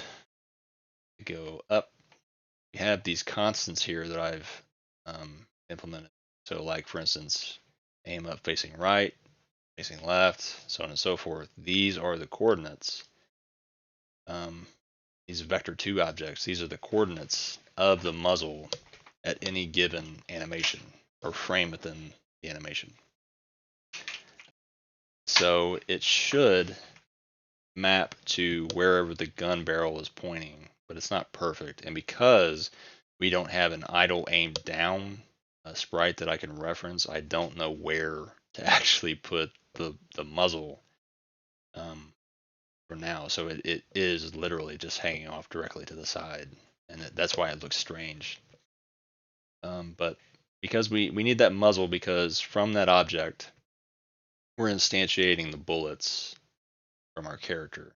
we go up, we have these constants here that I've implemented. So like for instance, aim up facing right, facing left, so on and so forth. These are the coordinates. These vector 2 objects, these are the coordinates of the muzzle at any given animation or frame within the animation. So it should map to wherever the gun barrel is pointing, but it's not perfect. And because we don't have an idle aim down sprite that I can reference, I don't know where to actually put the muzzle for now. So it is literally just hanging off directly to the side, and that's why it looks strange. But because we need that muzzle, because from that object we're instantiating the bullets from our character.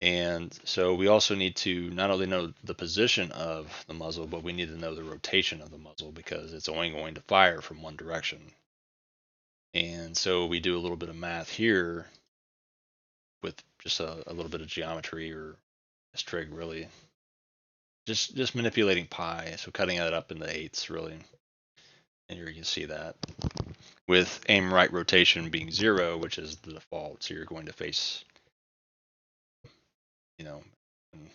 And so we also need to not only know the position of the muzzle, but we need to know the rotation of the muzzle because it's only going to fire from one direction. And so we do a little bit of math here with just a little bit of geometry or a trig really. Just manipulating pi, so cutting that up into eighths really. And here you can see that. With aim right rotation being 0, which is the default, so you're going to face, when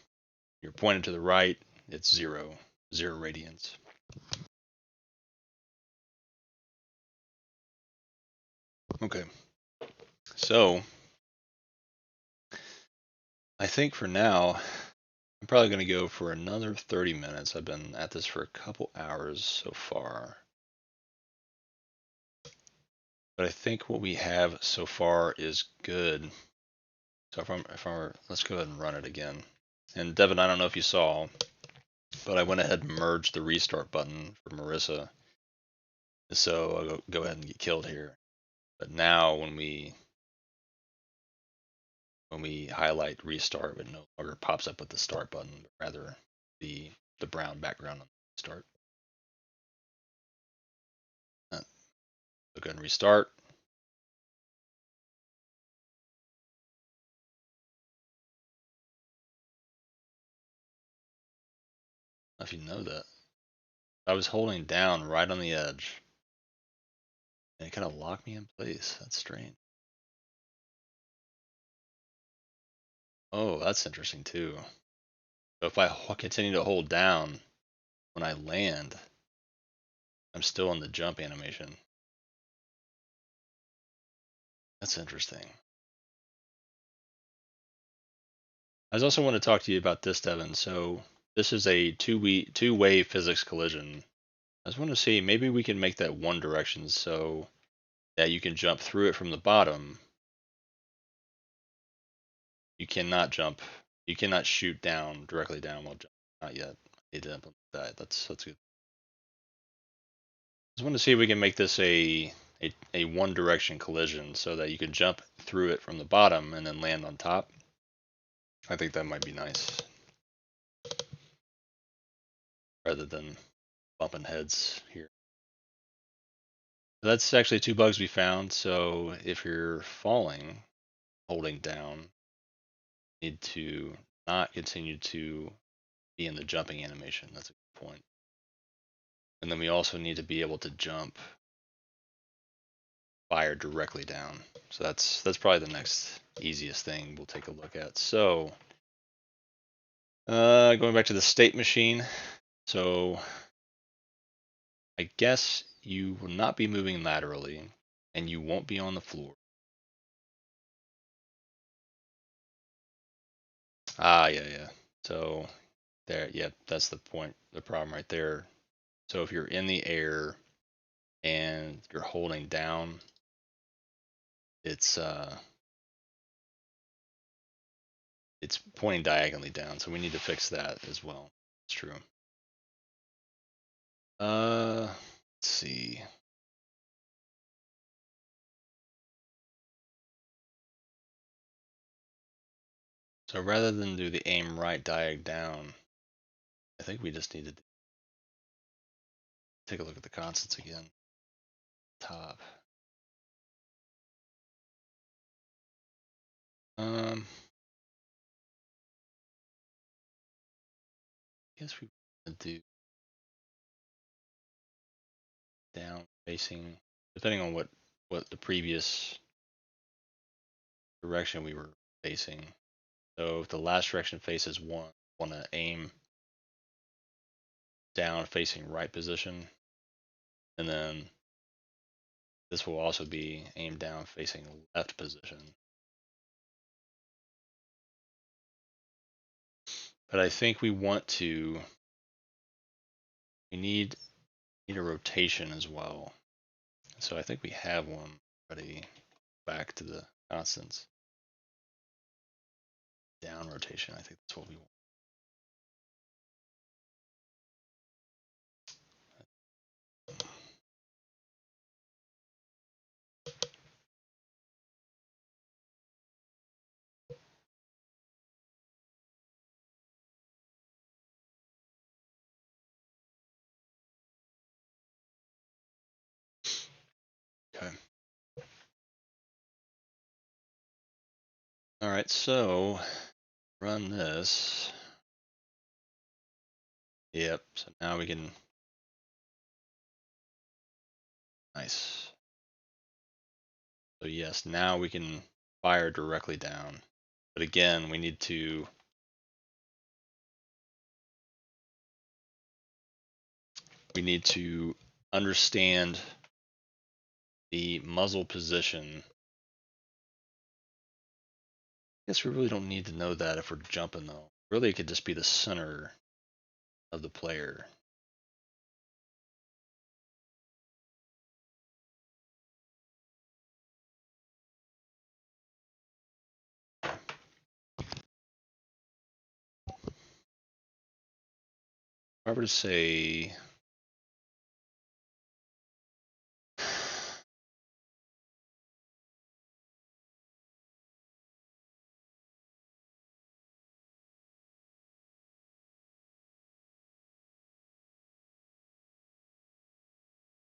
you're pointed to the right, it's 0 radians. Okay, so I think for now, I'm probably going to go for another 30 minutes. I've been at this for a couple hours so far. But I think what we have so far is good. So let's go ahead and run it again. And Devin, I don't know if you saw, but I went ahead and merged the restart button for Marissa. So I'll go ahead and get killed here. But now when we highlight restart, it no longer pops up with the start button, but rather the brown background on the start. So go ahead and restart. I don't know if you know that. I was holding down right on the edge, and it kind of locked me in place. That's strange. Oh, that's interesting too. So if I continue to hold down when I land, I'm still in the jump animation. That's interesting. I also want to talk to you about this, Devin. So this is a two-way physics collision. I just want to see maybe we can make that one direction so that you can jump through it from the bottom. You cannot jump. You cannot shoot down directly down while jumping. Not yet. I need to implement that. That's good. I just want to see if we can make this a one direction collision so that you can jump through it from the bottom and then land on top. I think that might be nice rather than bumping heads here. That's actually two bugs we found. So if you're falling, holding down, you need to not continue to be in the jumping animation. That's a good point. And then we also need to be able to jump fire directly down. So that's probably the next easiest thing we'll take a look at. So going back to the state machine. So I guess you will not be moving laterally and you won't be on the floor. Yeah. So there, yeah, that's the point, the problem right there. So if you're in the air and you're holding down, it's pointing diagonally down. So we need to fix that as well. It's true. Let's see. So rather than do the aim right diag down, I think we just need to take a look at the constants again. Top. I guess we do down facing, depending on what the previous direction we were facing. So if the last direction faces one, want to aim down facing right position, and then this will also be aimed down facing left position. But I think we need a rotation as well. So I think we have one already. Back to the constants. Down rotation, I think that's what we want. Okay. All right, so run this. Yep, so now we can, nice. So yes, now we can fire directly down. But again, we need to understand the muzzle position. I guess we really don't need to know that if we're jumping though. Really, it could just be the center of the player. I were to say,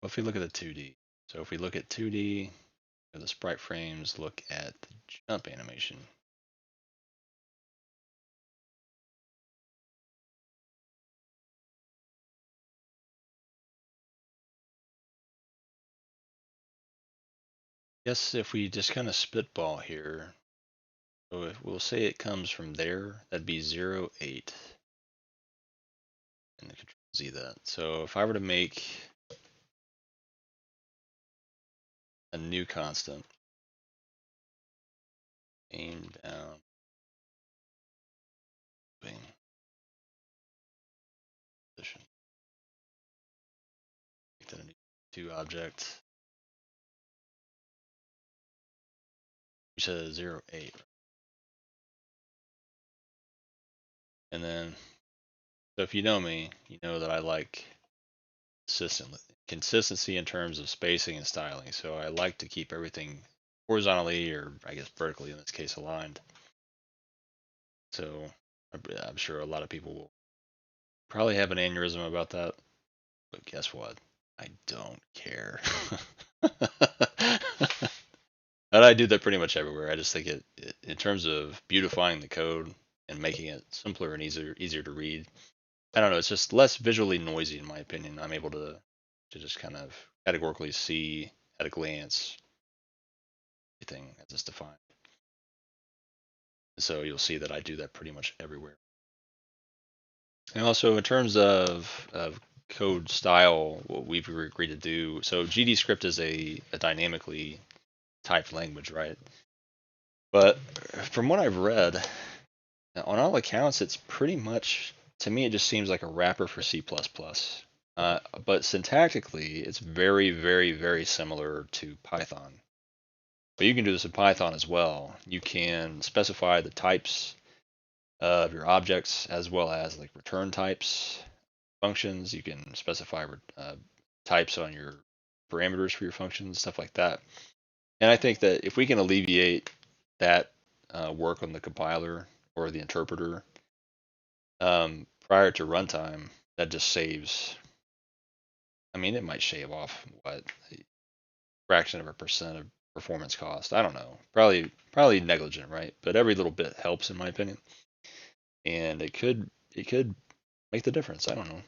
well, if we look at the 2D, so if we look at 2D, the sprite frames, look at the jump animation. Guess if we just kind of spitball here, so if we'll say it comes from there, that'd be 0, 8. And the control Z that. So if I were to make a new constant, aim down, bing, position, make that a new 2 object. You said 0, 8. And then, so if you know me, you know that I like consistency in terms of spacing and styling. So I like to keep everything horizontally, or I guess vertically in this case, aligned. So I'm sure a lot of people will probably have an aneurysm about that, but guess what? I don't care. And I do that pretty much everywhere. I just think in terms of beautifying the code and making it simpler and easier to read. I don't know. It's just less visually noisy, in my opinion. I'm able to just kind of categorically see at a glance everything as it's defined. So you'll see that I do that pretty much everywhere. And also in terms of code style, what we've agreed to do. So GDScript is a dynamically typed language, right? But from what I've read, on all accounts, it's pretty much, to me, it just seems like a wrapper for C++. But syntactically, it's very, very, very similar to Python. But you can do this in Python as well. You can specify the types of your objects as well as like return types, functions. You can specify types on your parameters for your functions, stuff like that. And I think that if we can alleviate that work on the compiler or the interpreter prior to runtime, that just saves. I mean, it might shave off what a fraction of a percent of performance cost. I don't know. Probably negligent, right? But every little bit helps, in my opinion, and it could make the difference. I don't know.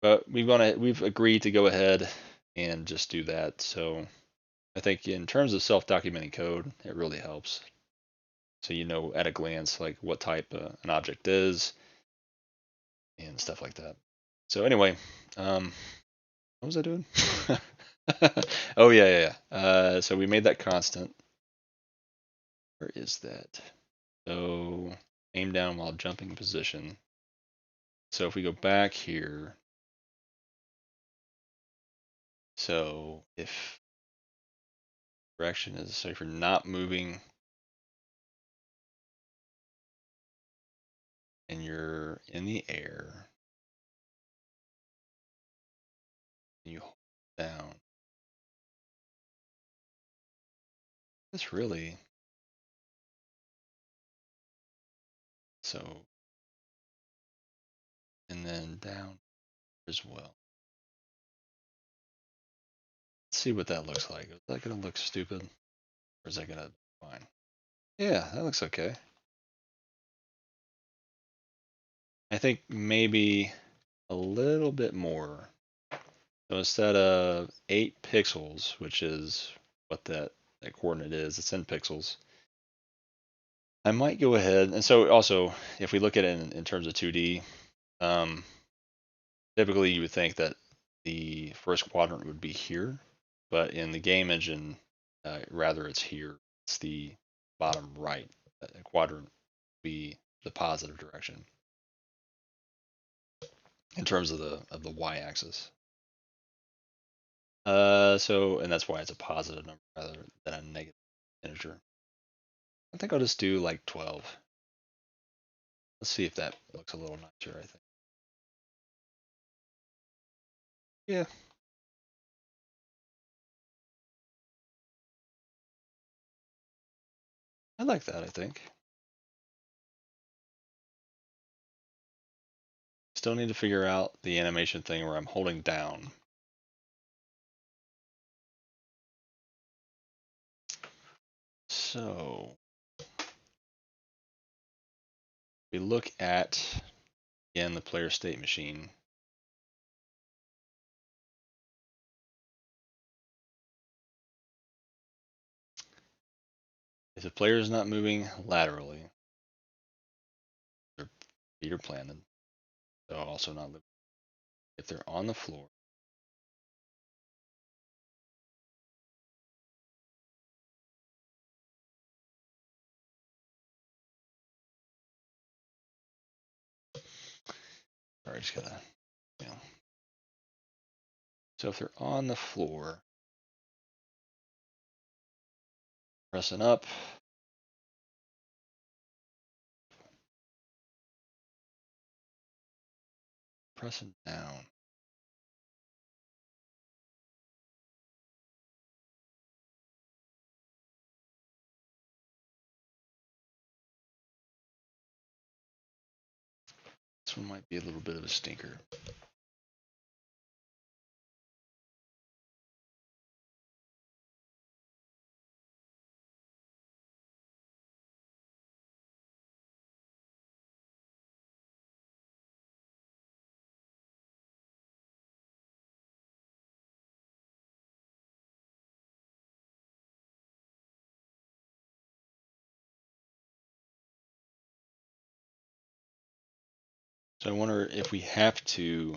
But we've agreed to go ahead and just do that. So I think in terms of self-documenting code, it really helps. So you know at a glance like what type an object is and stuff like that. So anyway, what was I doing? Oh yeah. So we made that constant. Where is that? So aim down while jumping position. So if we go back here, so if direction is, so if you're not moving and you're in the air, and you hold down, that's really, so, and then down as well. Let's see what that looks like. Is that gonna look stupid? Or is that gonna be fine? Yeah, that looks okay. I think maybe a little bit more. So instead of 8 pixels, which is what that coordinate is, it's in pixels. I might go ahead, and so also, if we look at it in terms of 2D, um, typically you would think that the first quadrant would be here, but in the game engine, rather it's here. It's the bottom right quadrant would be the positive direction in terms of the y-axis. And that's why it's a positive number rather than a negative integer. I think I'll just do like 12. Let's see if that looks a little nicer, I think. Yeah. I like that, I think. Still need to figure out the animation thing where I'm holding down. So we look at, again, the player state machine. If the player is not moving laterally, their feet are planted. They'll also not live. If they're on the floor, sorry, just gotta, you know. So if they're on the floor, pressing up, pressing down. This one might be a little bit of a stinker. So I wonder if we have to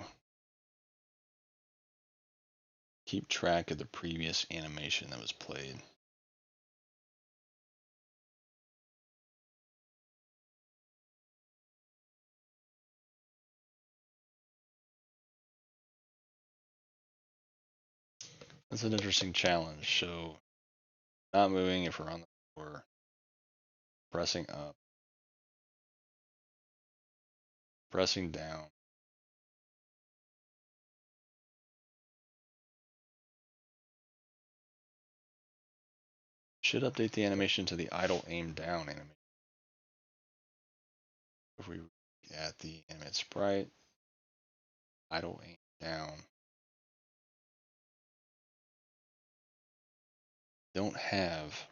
keep track of the previous animation that was played. That's an interesting challenge. So not moving if we're on the floor, pressing up, pressing down. Should update the animation to the idle aim down animation. If we look at the animate sprite, idle aim down, don't have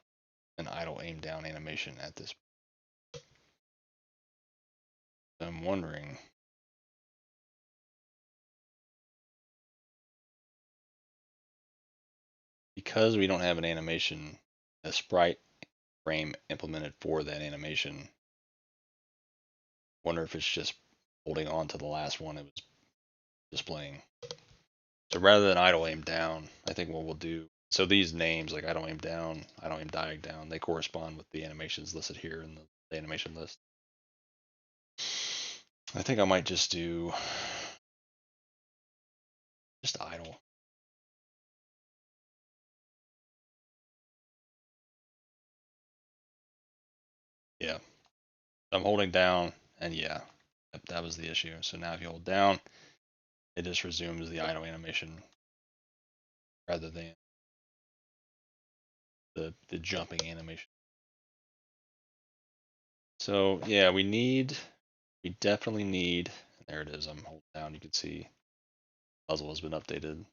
an idle aim down animation at this. I'm wondering, because we don't have an animation, a sprite frame implemented for that animation, wonder if it's just holding on to the last one it was displaying. So rather than idle aim down, I think what we'll do, so these names like idle aim down, idle aim diag down, they correspond with the animations listed here in the animation list. I think I might just do just idle. Yeah, I'm holding down, and yeah, that was the issue. So now if you hold down, it just resumes the idle animation rather than the jumping animation. So yeah, we definitely need, there it is, I'm holding down, you can see puzzle has been updated.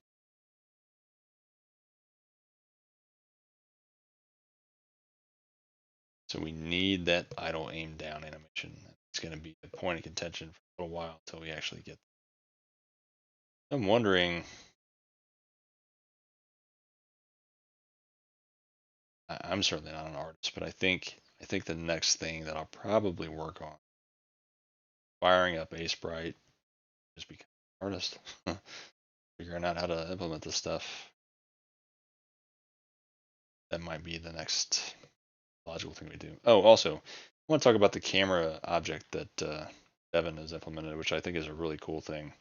So we need that idle aim down animation. It's going to be a point of contention for a little while until we actually get. I'm wondering, I'm certainly not an artist, but I think the next thing that I'll probably work on, firing up a sprite, just become an artist, figuring out how to implement this stuff. That might be the next logical thing we do. Oh, also, I want to talk about the camera object that Devin has implemented, which I think is a really cool thing.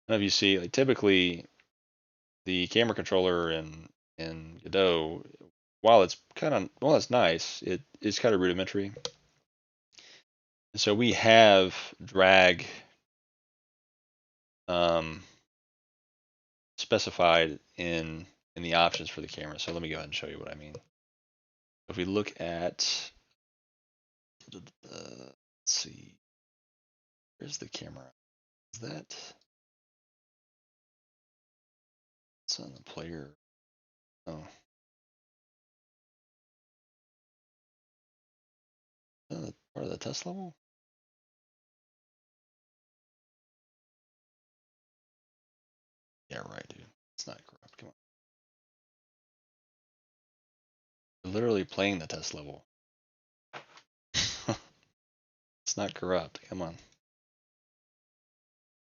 I don't know if you see, like typically the camera controller in Godot, while it's nice, it is kind of rudimentary. So we have drag, um, specified in the options for the camera. So let me go ahead and show you what I mean. If we look at, let's see, where's the camera? Is that, it's on the player. Oh, part of the test level? Yeah, right, dude. It's not corrupt. Come on. We're literally playing the test level. It's not corrupt. Come on.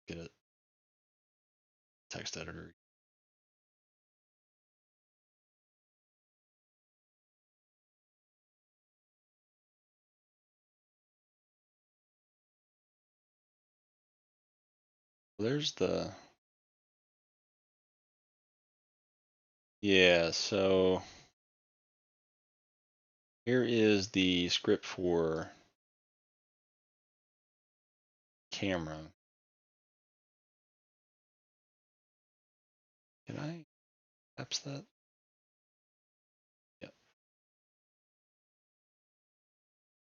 Get it. Text editor. There's the, yeah, so here is the script for camera. Can I apps that? Yep.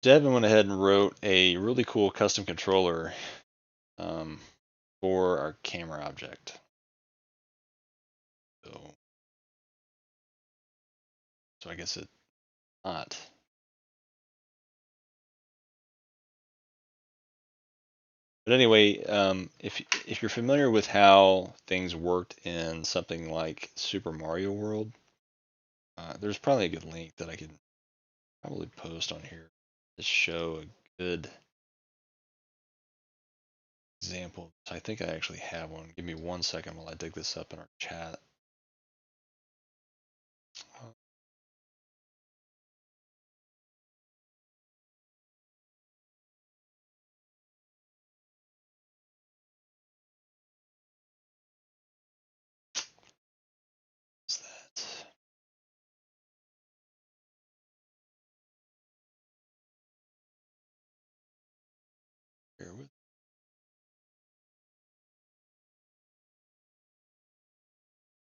Devin went ahead and wrote a really cool custom controller um, for our camera object. So I guess it's not. But anyway, if you're familiar with how things worked in something like Super Mario World, there's probably a good link that I could probably post on here to show a good example. I think I actually have one. Give me 1 second while I dig this up in our chat. What's that? Bear with.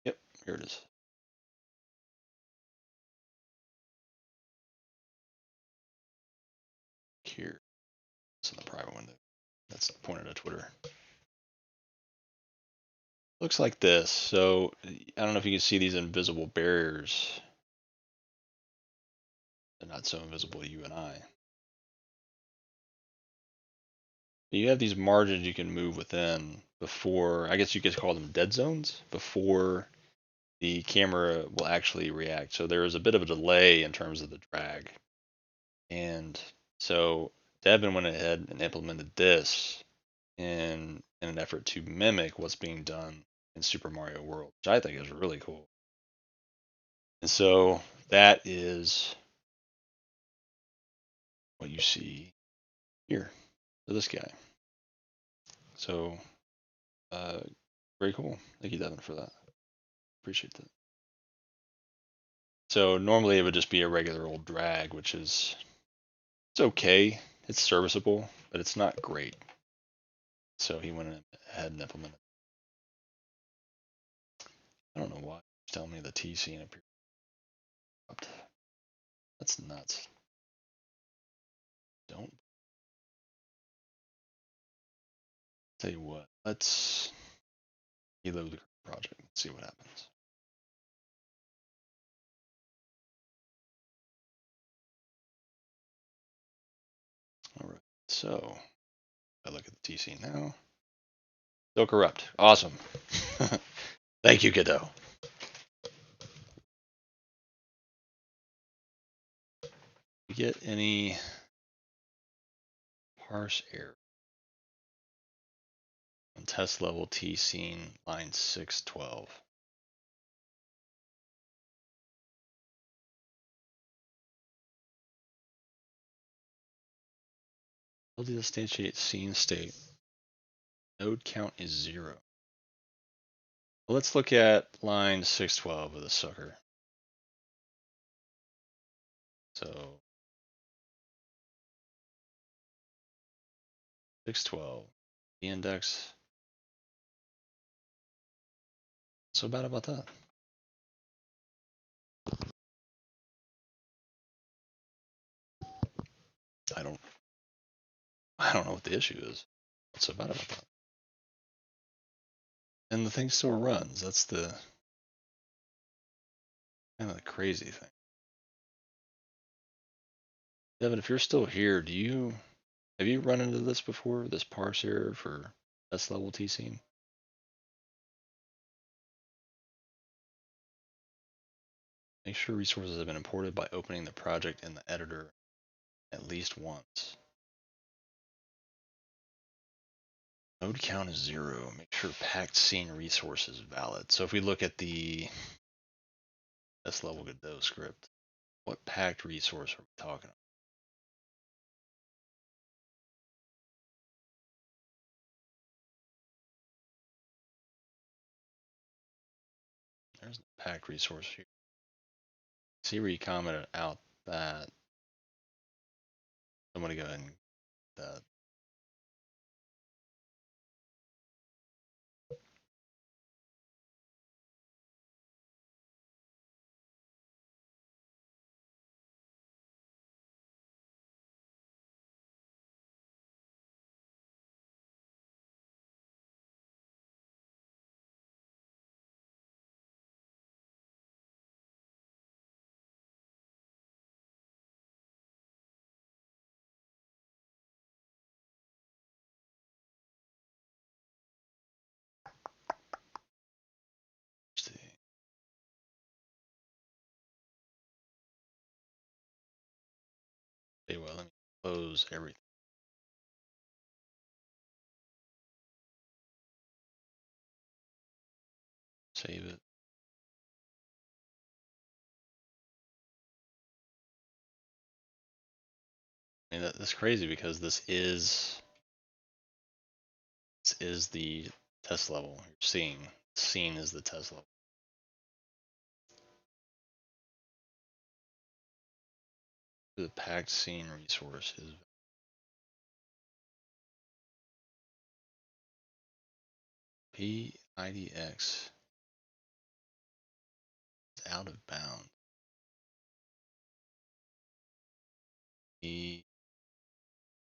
Yep, here it is. Here, it's in the private window. That's pointed at Twitter. Looks like this. So I don't know if you can see these invisible barriers. They're not so invisible to you and I. You have these margins you can move within before, I guess you could call them dead zones, before the camera will actually react. So there is a bit of a delay in terms of the drag. And so Devin went ahead and implemented this in an effort to mimic what's being done in Super Mario World, which I think is really cool. And so that is what you see here for this guy. So very cool. Thank you, Devin, for that. Appreciate that. So normally it would just be a regular old drag, which is, it's okay. It's serviceable, but it's not great. So he went ahead and implemented. I don't know why he's telling me the T scene appeared. That's nuts. Don't. Tell you what, let's reload the project and see what happens. All right, so I look at the TC now. Still corrupt. Awesome. Thank you, kiddo. You get any parse error on test level T scene line 612? Will the instantiate scene state? Node count is 0. Well, let's look at line 612 of the sucker. So 612, the index so bad about that? I don't know what the issue is. What's so bad about that? And the thing still runs. That's the kind of the crazy thing. Devin, if you're still here, have you run into this before? This parse error for S level T scene? Make sure resources have been imported by opening the project in the editor at least once. Node count is 0. Make sure packed scene resource is valid. So if we look at the S level Godot script, what packed resource are we talking about? There's the packed resource here. See where you commented out that. I'm gonna go ahead and that. See. Okay, well, let me close everything. Save it. I mean, that's crazy because this is the test level. You're seeing scene is the test level. The packed scene resource is PIDX is out of bounds. We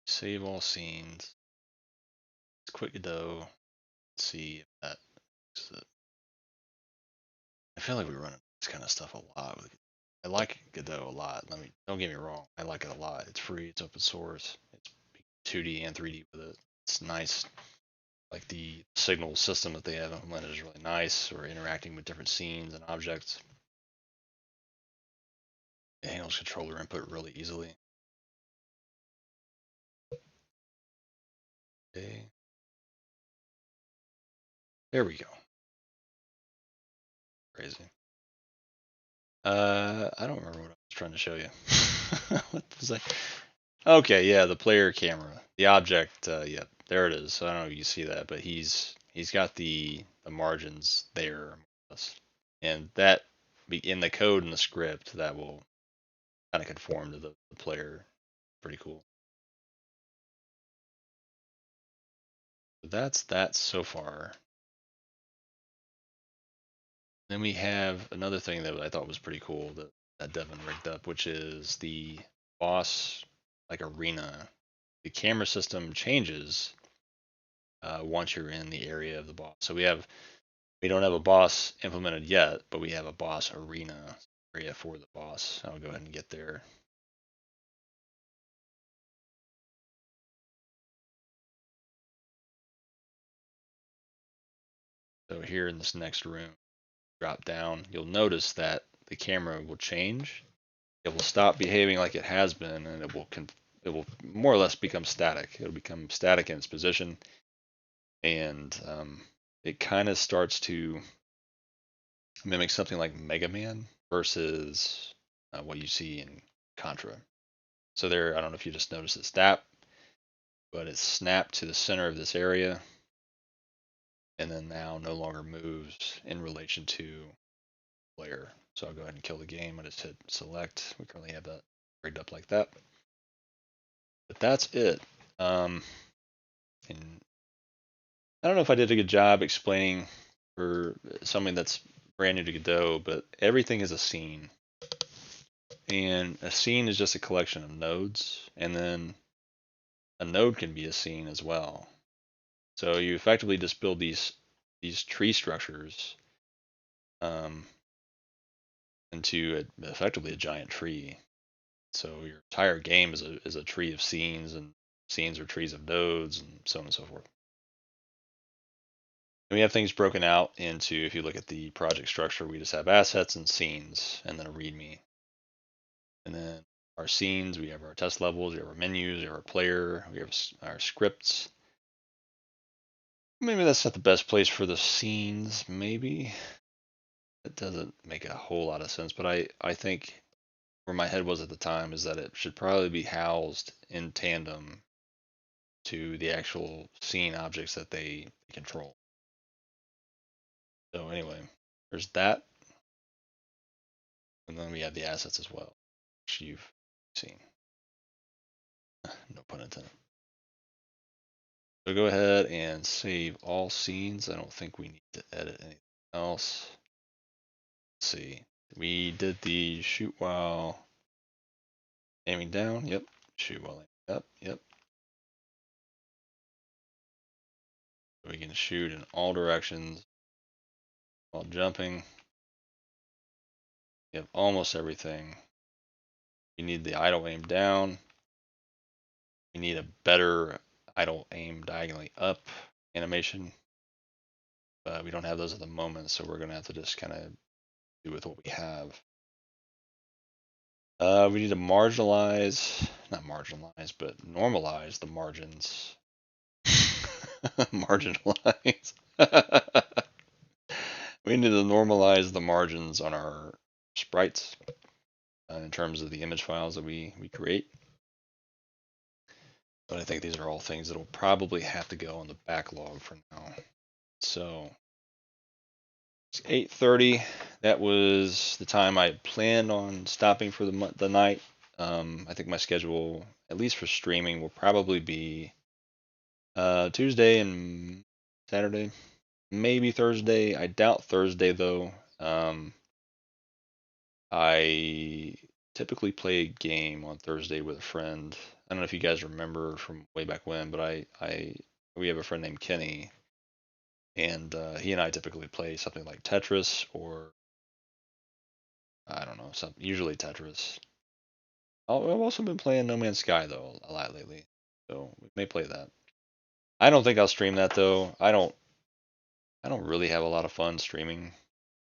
save all scenes. It's quick Godot. Let's see if that is it. I feel like we run this kind of stuff a lot. I like Godot a lot. Don't get me wrong. I like it a lot. It's free. It's open source. It's 2D and 3D with it. It's nice. Like the signal system that they have implemented is really nice. Or interacting with different scenes and objects. It handles controller input really easily. Okay. There we go. Crazy. I don't remember what I was trying to show you. What was I? Okay, yeah, the player camera, the object. Yeah, there it is. So I don't know if you can see that, but he's got the margins there, and that in the code in the script that will kind of conform to the player. Pretty cool. So that's that so far. Then we have another thing that I thought was pretty cool that Devin rigged up, which is the boss like arena. The camera system changes once you're in the area of the boss. So we don't have a boss implemented yet, but we have a boss arena area for the boss. I'll go ahead and get there. So here in this next room, drop down, you'll notice that the camera will change. It will stop behaving like it has been, and it will more or less become static. It'll become static in its position, and it kind of starts to mimic something like Mega Man versus what you see in Contra. So there, I don't know if you just noticed it snap, but it's snapped to the center of this area, and then now no longer moves in relation to player. So I'll go ahead and kill the game. I just hit select. We currently have that rigged up like that. But that's it. And I don't know if I did a good job explaining for something that's brand new to Godot, but everything is a scene. And a scene is just a collection of nodes, and then a node can be a scene as well. So you effectively just build these tree structures um, into effectively a giant tree. So your entire game is a tree of scenes, and scenes are trees of nodes, and so on and so forth. And we have things broken out into, if you look at the project structure, we just have assets and scenes, and then a README. And then our scenes, we have our test levels, we have our menus, we have our player, we have our scripts. Maybe that's not the best place for the scenes, maybe. It doesn't make a whole lot of sense, but I think where my head was at the time is that it should probably be housed in tandem to the actual scene objects that they control. So anyway, there's that, and then we have the assets as well, which you've seen. No pun intended. So go ahead and save all scenes. I don't think we need to edit anything else. Let's see. We did the shoot while aiming down. Yep. Shoot while aiming up. Yep. We can shoot in all directions while jumping. You have almost everything. You need the idle aim down. We need a better idle aim diagonally up animation. We don't have those at the moment, so we're going to have to just kind of do with what we have. We need to marginalize, not marginalize, but normalize the margins. Marginalize. We need to normalize the margins on our sprites in terms of the image files that we create. But I think these are all things that will probably have to go on the backlog for now. So it's 8:30. That was the time I planned on stopping for the night. I think my schedule, at least for streaming, will probably be Tuesday and Saturday, maybe Thursday. I doubt Thursday though. I typically play a game on Thursday with a friend. I don't know if you guys remember from way back when, but we have a friend named Kenny, and he and I typically play something like Tetris or I don't know, usually Tetris. I've also been playing No Man's Sky though a lot lately, so we may play that. I don't think I'll stream that though. I don't really have a lot of fun streaming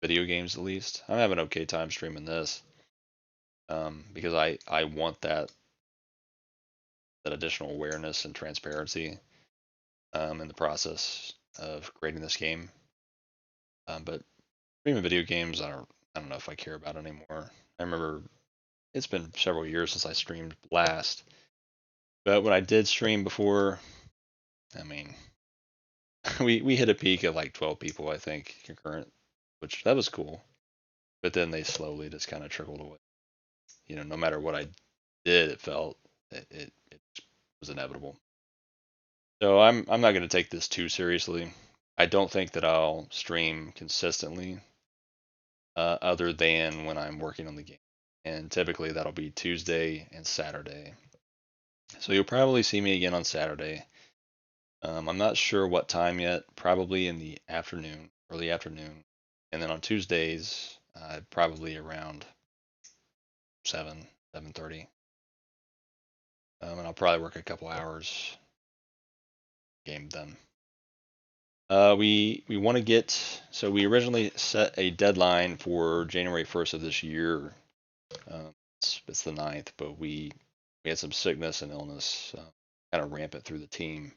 video games. At least I'm having an okay time streaming this because I want that additional awareness and transparency in the process of creating this game. But streaming video games, I don't know if I care about anymore. I remember it's been several years since I streamed last, but when I did stream before, I mean, we hit a peak of like 12 people, I think, concurrent, which that was cool. But then they slowly just kind of trickled away. You know, no matter what I did, it felt it was inevitable. So I'm not going to take this too seriously. I don't think that I'll stream consistently, other than when I'm working on the game, and typically that'll be Tuesday and Saturday. So you'll probably see me again on Saturday. I'm not sure what time yet. Probably in the afternoon, early afternoon, and then on Tuesdays, probably around 7:30. And I'll probably work a couple hours game then. We want to get, so we originally set a deadline for January 1st of this year. It's the 9th, but we had some sickness and illness kind of rampant through the team.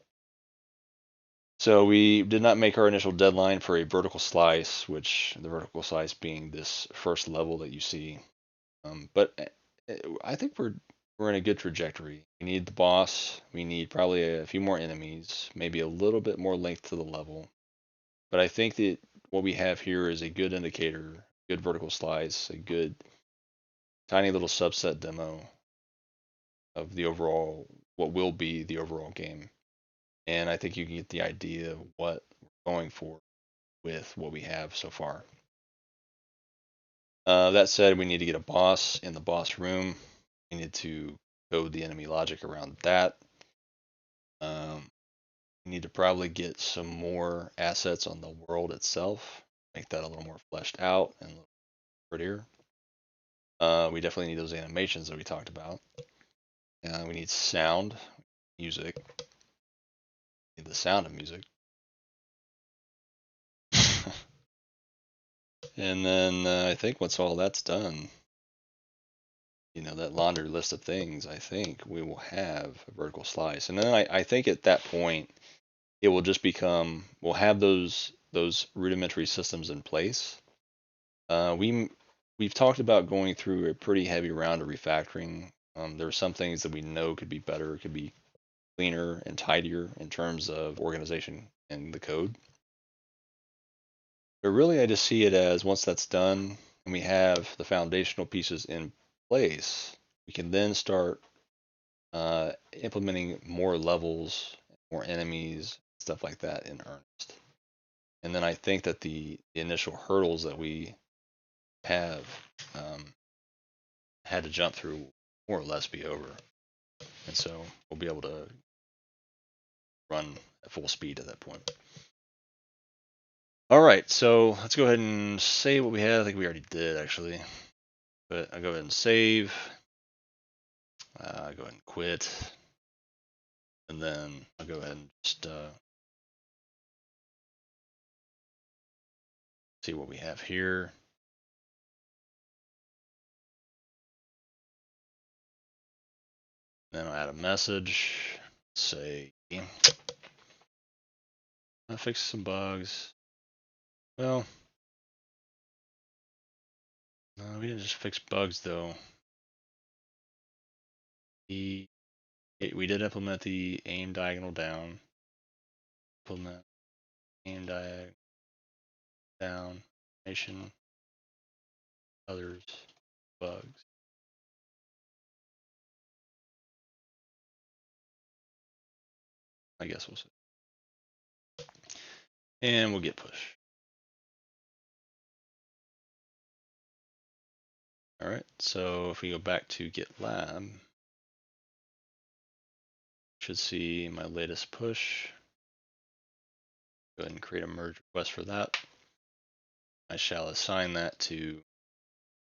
So we did not make our initial deadline for a vertical slice, which the vertical slice being this first level that you see. But I think we're in a good trajectory. We need the boss. We need probably a few more enemies, maybe a little bit more length to the level. But I think that what we have here is a good indicator, good vertical slice, a good tiny little subset demo of the overall, what will be the overall game. And I think you can get the idea of what we're going for. with what we have so far. That said, we need to get a boss in the boss room. We need to code the enemy logic around that. We need to probably get some more assets on the world itself, make that a little more fleshed out and a little prettier. We definitely need those animations that we talked about. We need sound, music, need the sound of music. And then I think once all that's done, that laundry list of things, I think we will have a vertical slice. And then I think at that point, it will just become, we'll have those rudimentary systems in place. We've talked about going through a pretty heavy round of refactoring. There are some things that we know could be better, could be cleaner and tidier in terms of organization and the code. But really, I just see it as once that's done and we have the foundational pieces in place, we can then start implementing more levels, more enemies, stuff like that in earnest. And then I think that the initial hurdles that we have had to jump through more or less be over. And so we'll be able to run at full speed at that point. All right, so let's go ahead and save what we had. I think we already did actually, but I'll go ahead and save. Go ahead and quit, and then I'll go ahead and just see what we have here. Then I'll add a message. Say, I fixed some bugs. Well, no, we didn't just fix bugs though. We did implement the aim diagonal down. Implement aim diagonal down. Nation. Others. Bugs. I guess we'll see. And we'll get push. All right, so if we go back to GitLab, should see my latest push. Go ahead and create a merge request for that. I shall assign that to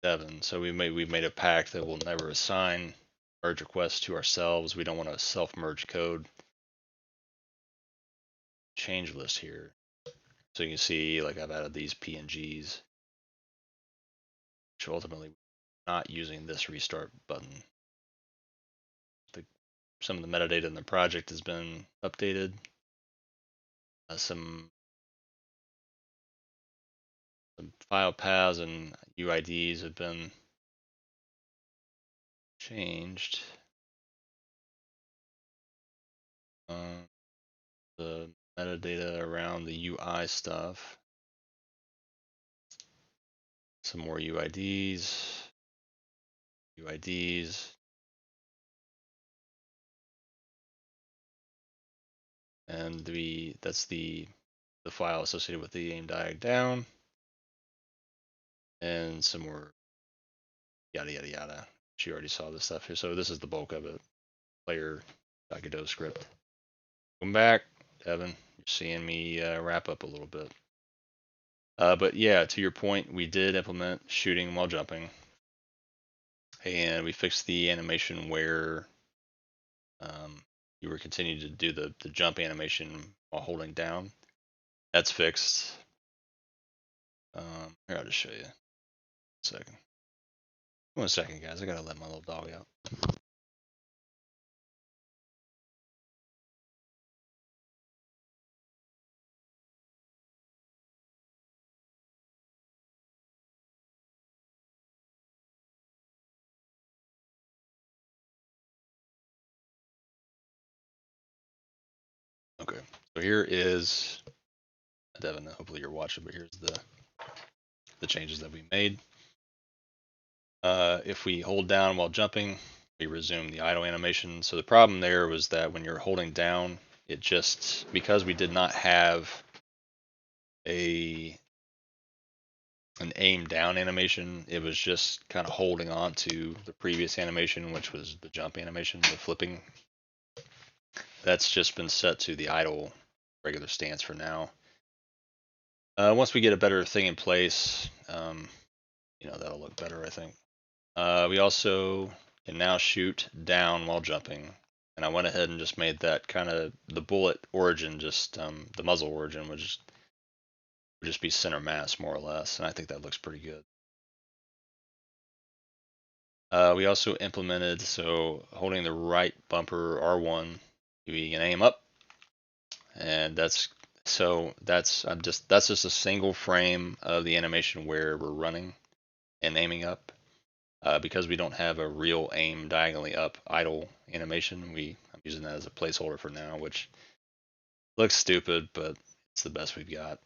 Devin. So we've made a pact that we'll never assign merge requests to ourselves. We don't want to self-merge code. Change list here. So you can see like I've added these PNGs, which ultimately not using this restart button. Some of the metadata in the project has been updated. Some file paths and UIDs have been changed. The metadata around the UI stuff. Some more UIDs. And that's the file associated with the aim diag down. And some more yada yada yada. She already saw this stuff here. So this is the bulk of it. Player Godot script. Come back, Evan. You're seeing me wrap up a little bit. But yeah, to your point, we did implement shooting while jumping. And we fixed the animation where you were continuing to do the jump animation while holding down. That's fixed. Here, I'll just show you. 1 second, guys. I gotta let my little dog out. Okay, so here is Devin. Hopefully you're watching, but here's the changes that we made. If we hold down while jumping, we resume the idle animation. So the problem there was that when you're holding down, it just, because we did not have a an aim down animation. It was just kind of holding on to the previous animation, which was the jump animation, the flipping. That's just been set to the idle regular stance for now. Once we get a better thing in place, that'll look better, I think. We also can now shoot down while jumping. And I went ahead and just made that kind of the bullet origin, just the muzzle origin would just be center mass more or less. And I think that looks pretty good. We also implemented, so holding the right bumper R1, we can aim up. And that's just a single frame of the animation where we're running and aiming up. Because we don't have a real aim diagonally up idle animation, I'm using that as a placeholder for now, which looks stupid, but it's the best we've got.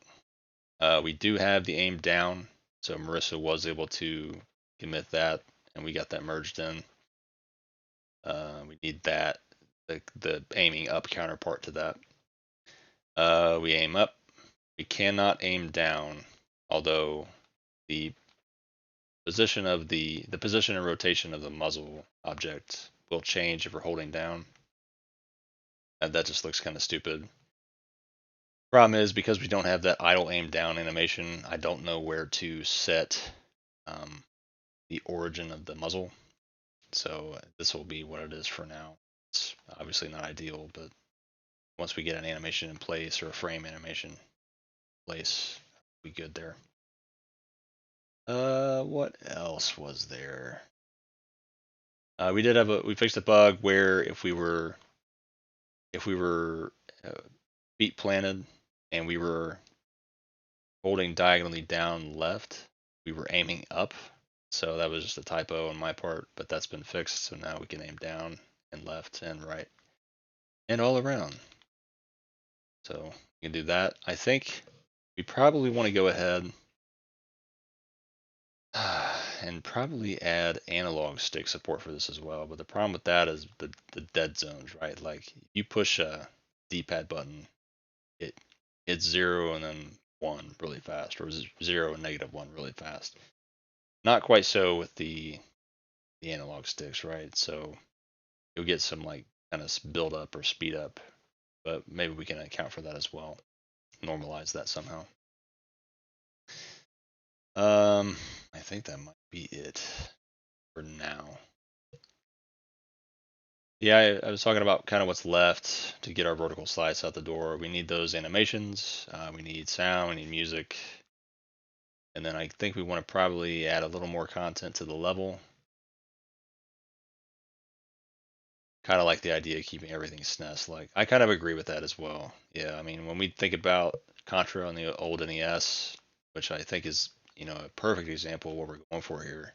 We do have the aim down, so Marissa was able to commit that, and we got that merged in. We need that, the aiming up counterpart to that. We aim up. We cannot aim down, although the position and rotation of the muzzle object will change if we're holding down. And that just looks kind of stupid. Problem is, because we don't have that idle aim down animation, I don't know where to set the origin of the muzzle. So this will be what it is for now. It's obviously not ideal, but once we get an animation in place or a frame animation in place, we'll be good there. What else was there? We fixed a bug where if we were feet planted and we were holding diagonally down left, we were aiming up. So that was just a typo on my part, but that's been fixed. So now we can aim down and left and right and all around. So we can do that. I think we probably want to go ahead and probably add analog stick support for this as well. But the problem with that is the dead zones, right? Like you push a D-pad button, it's 0 and then 1 really fast, or 0 and -1 really fast. Not quite so with the analog sticks, right? So you'll get some like kind of build up or speed up, but maybe we can account for that as well. Normalize that somehow. I think that might be it for now. Yeah, I was talking about kind of what's left to get our vertical slice out the door. We need those animations, we need sound, we need music, and then I think we want to probably add a little more content to the level. Kind of like the idea of keeping everything SNES like. I kind of agree with that as well. Yeah, I mean, when we think about Contra on the old NES, which I think is, a perfect example of what we're going for here.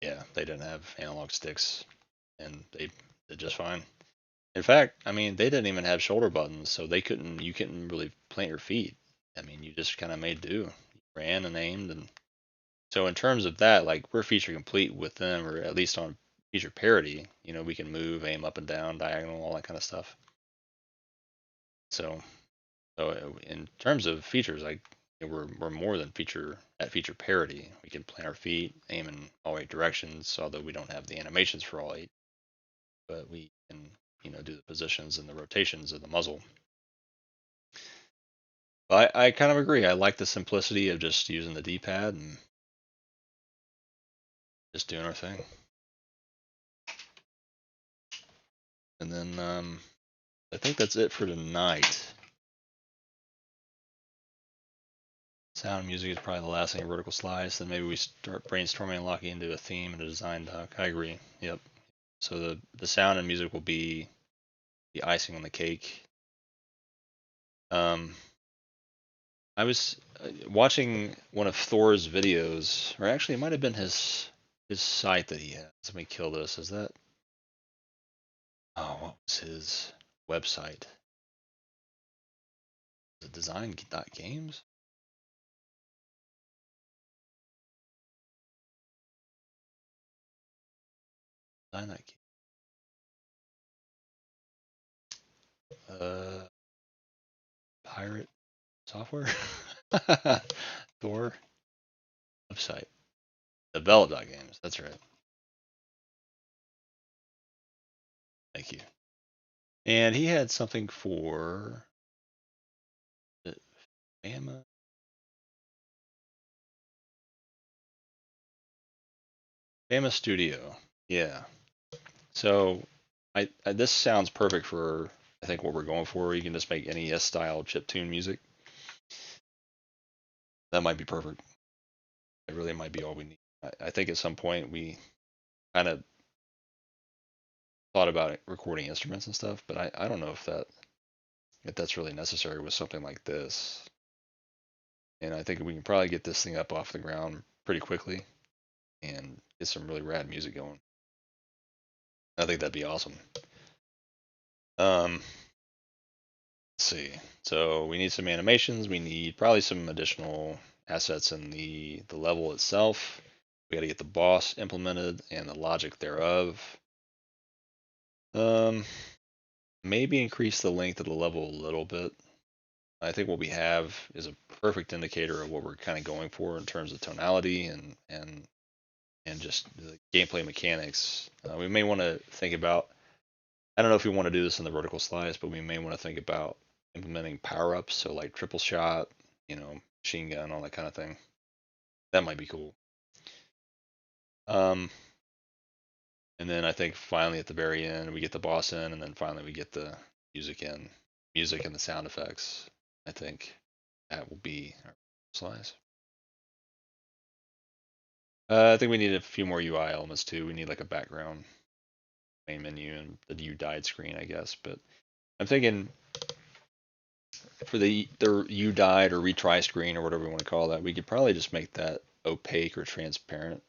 Yeah, they didn't have analog sticks and they did just fine. In fact, I mean, they didn't even have shoulder buttons, so you couldn't really plant your feet. I mean, you just kind of made do. You ran and aimed, and so in terms of that, like we're feature complete with them, or at least on feature parity. We can move, aim up and down, diagonal, all that kind of stuff. So, in terms of features, like we're more than feature parity. We can plant our feet, aim in all 8 directions, although we don't have the animations for all 8, but we can do the positions and the rotations of the muzzle. I kind of agree. I like the simplicity of just using the D-pad and just doing our thing. And then I think that's it for tonight. Sound music is probably the last thing, vertical slice. Then maybe we start brainstorming and locking into a theme and a design doc. I agree. Yep. So the sound and music will be the icing on the cake. I was watching one of Thor's videos, or actually it might have been his site that he has. Let me kill this. Is that? Oh, what was his website? Is it design.games? Design. Pirate software. Thor website. Develop.games. That's right. Thank you. And he had something for the Bama. Bama Studio. Yeah. So this sounds perfect for I think what we're going for. You can just make NES style chiptune music. That might be perfect. It really might be all we need. I think at some point we kind of thought about it, recording instruments and stuff, but I don't know if that's really necessary with something like this. And I think we can probably get this thing up off the ground pretty quickly and get some really rad music going. I think that'd be awesome. Let's see. So we need some animations. We need probably some additional assets in the level itself. We got to get the boss implemented and the logic thereof. Um, maybe increase the length of the level a little bit. I think what we have is a perfect indicator of what we're kind of going for in terms of tonality and just the gameplay mechanics. We may want to think about. I don't know if we want to do this in the vertical slice, but we may want to think about implementing power ups, so like triple shot, machine gun, all that kind of thing. That might be cool. Um, and then I think finally at the very end we get the boss in, and then finally we get the music in, music and the sound effects. I think that will be our slice. I think we need a few more UI elements too. We need like a background main menu and the you died screen, I guess. But I'm thinking for the you died or retry screen or whatever we want to call that, we could probably just make that opaque or transparent,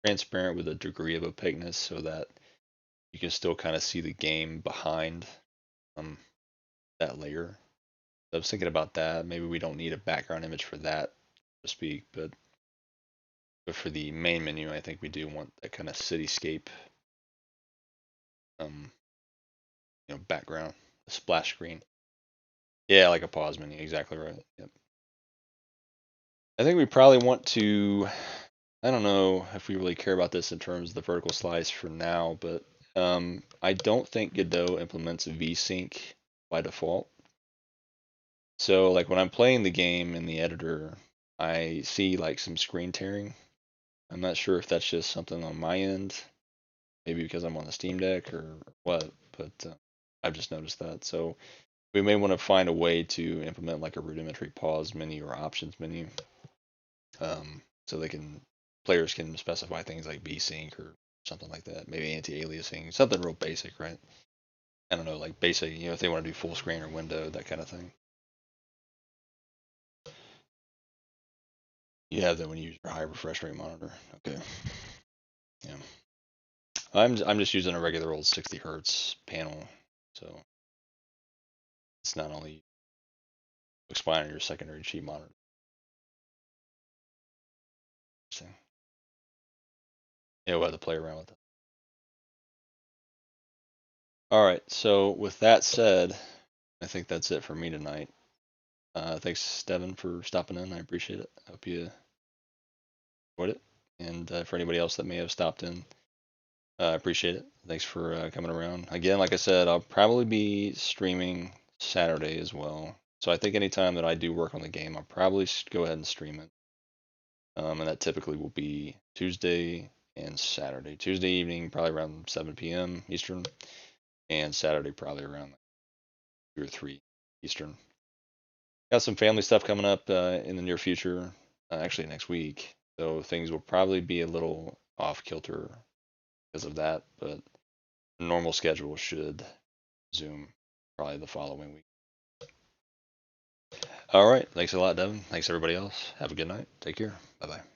transparent with a degree of opaqueness so that you can still kind of see the game behind um, that layer. So I was thinking about that. Maybe we don't need a background image for that, so to speak, but for the main menu, I think we do want that kind of cityscape, um, background, a splash screen. Yeah, like a pause menu. Exactly right. Yep. I think we probably want to. I don't know if we really care about this in terms of the vertical slice for now, but I don't think Godot implements VSync by default. So like when I'm playing the game in the editor, I see like some screen tearing. I'm not sure if that's just something on my end, maybe because I'm on the Steam Deck or what, but I've just noticed that. So we may want to find a way to implement like a rudimentary pause menu or options menu, so they can players can specify things like VSync or something like that, maybe anti-aliasing, something real basic, right? I don't know, like basic, if they want to do full screen or window, that kind of thing. You have that when you use your high refresh rate monitor. Okay. Yeah. I'm just using a regular old 60 hertz panel, so it's not only explain on your secondary cheap monitor. So, yeah, we'll have to play around with it. All right. So with that said, I think that's it for me tonight. Thanks, Devin, for stopping in. I appreciate it. I hope you enjoyed it. And for anybody else that may have stopped in, I appreciate it. Thanks for coming around. Again, like I said, I'll probably be streaming Saturday as well. So I think anytime that I do work on the game, I'll probably go ahead and stream it. And that typically will be Tuesday and Saturday. Tuesday evening, probably around 7 p.m. Eastern, and Saturday probably around 2 or 3 Eastern. Got some family stuff coming up in the near future, actually next week. So things will probably be a little off kilter because of that, but normal schedule should resume probably the following week. All right. Thanks a lot, Devin. Thanks everybody else. Have a good night. Take care. Bye bye.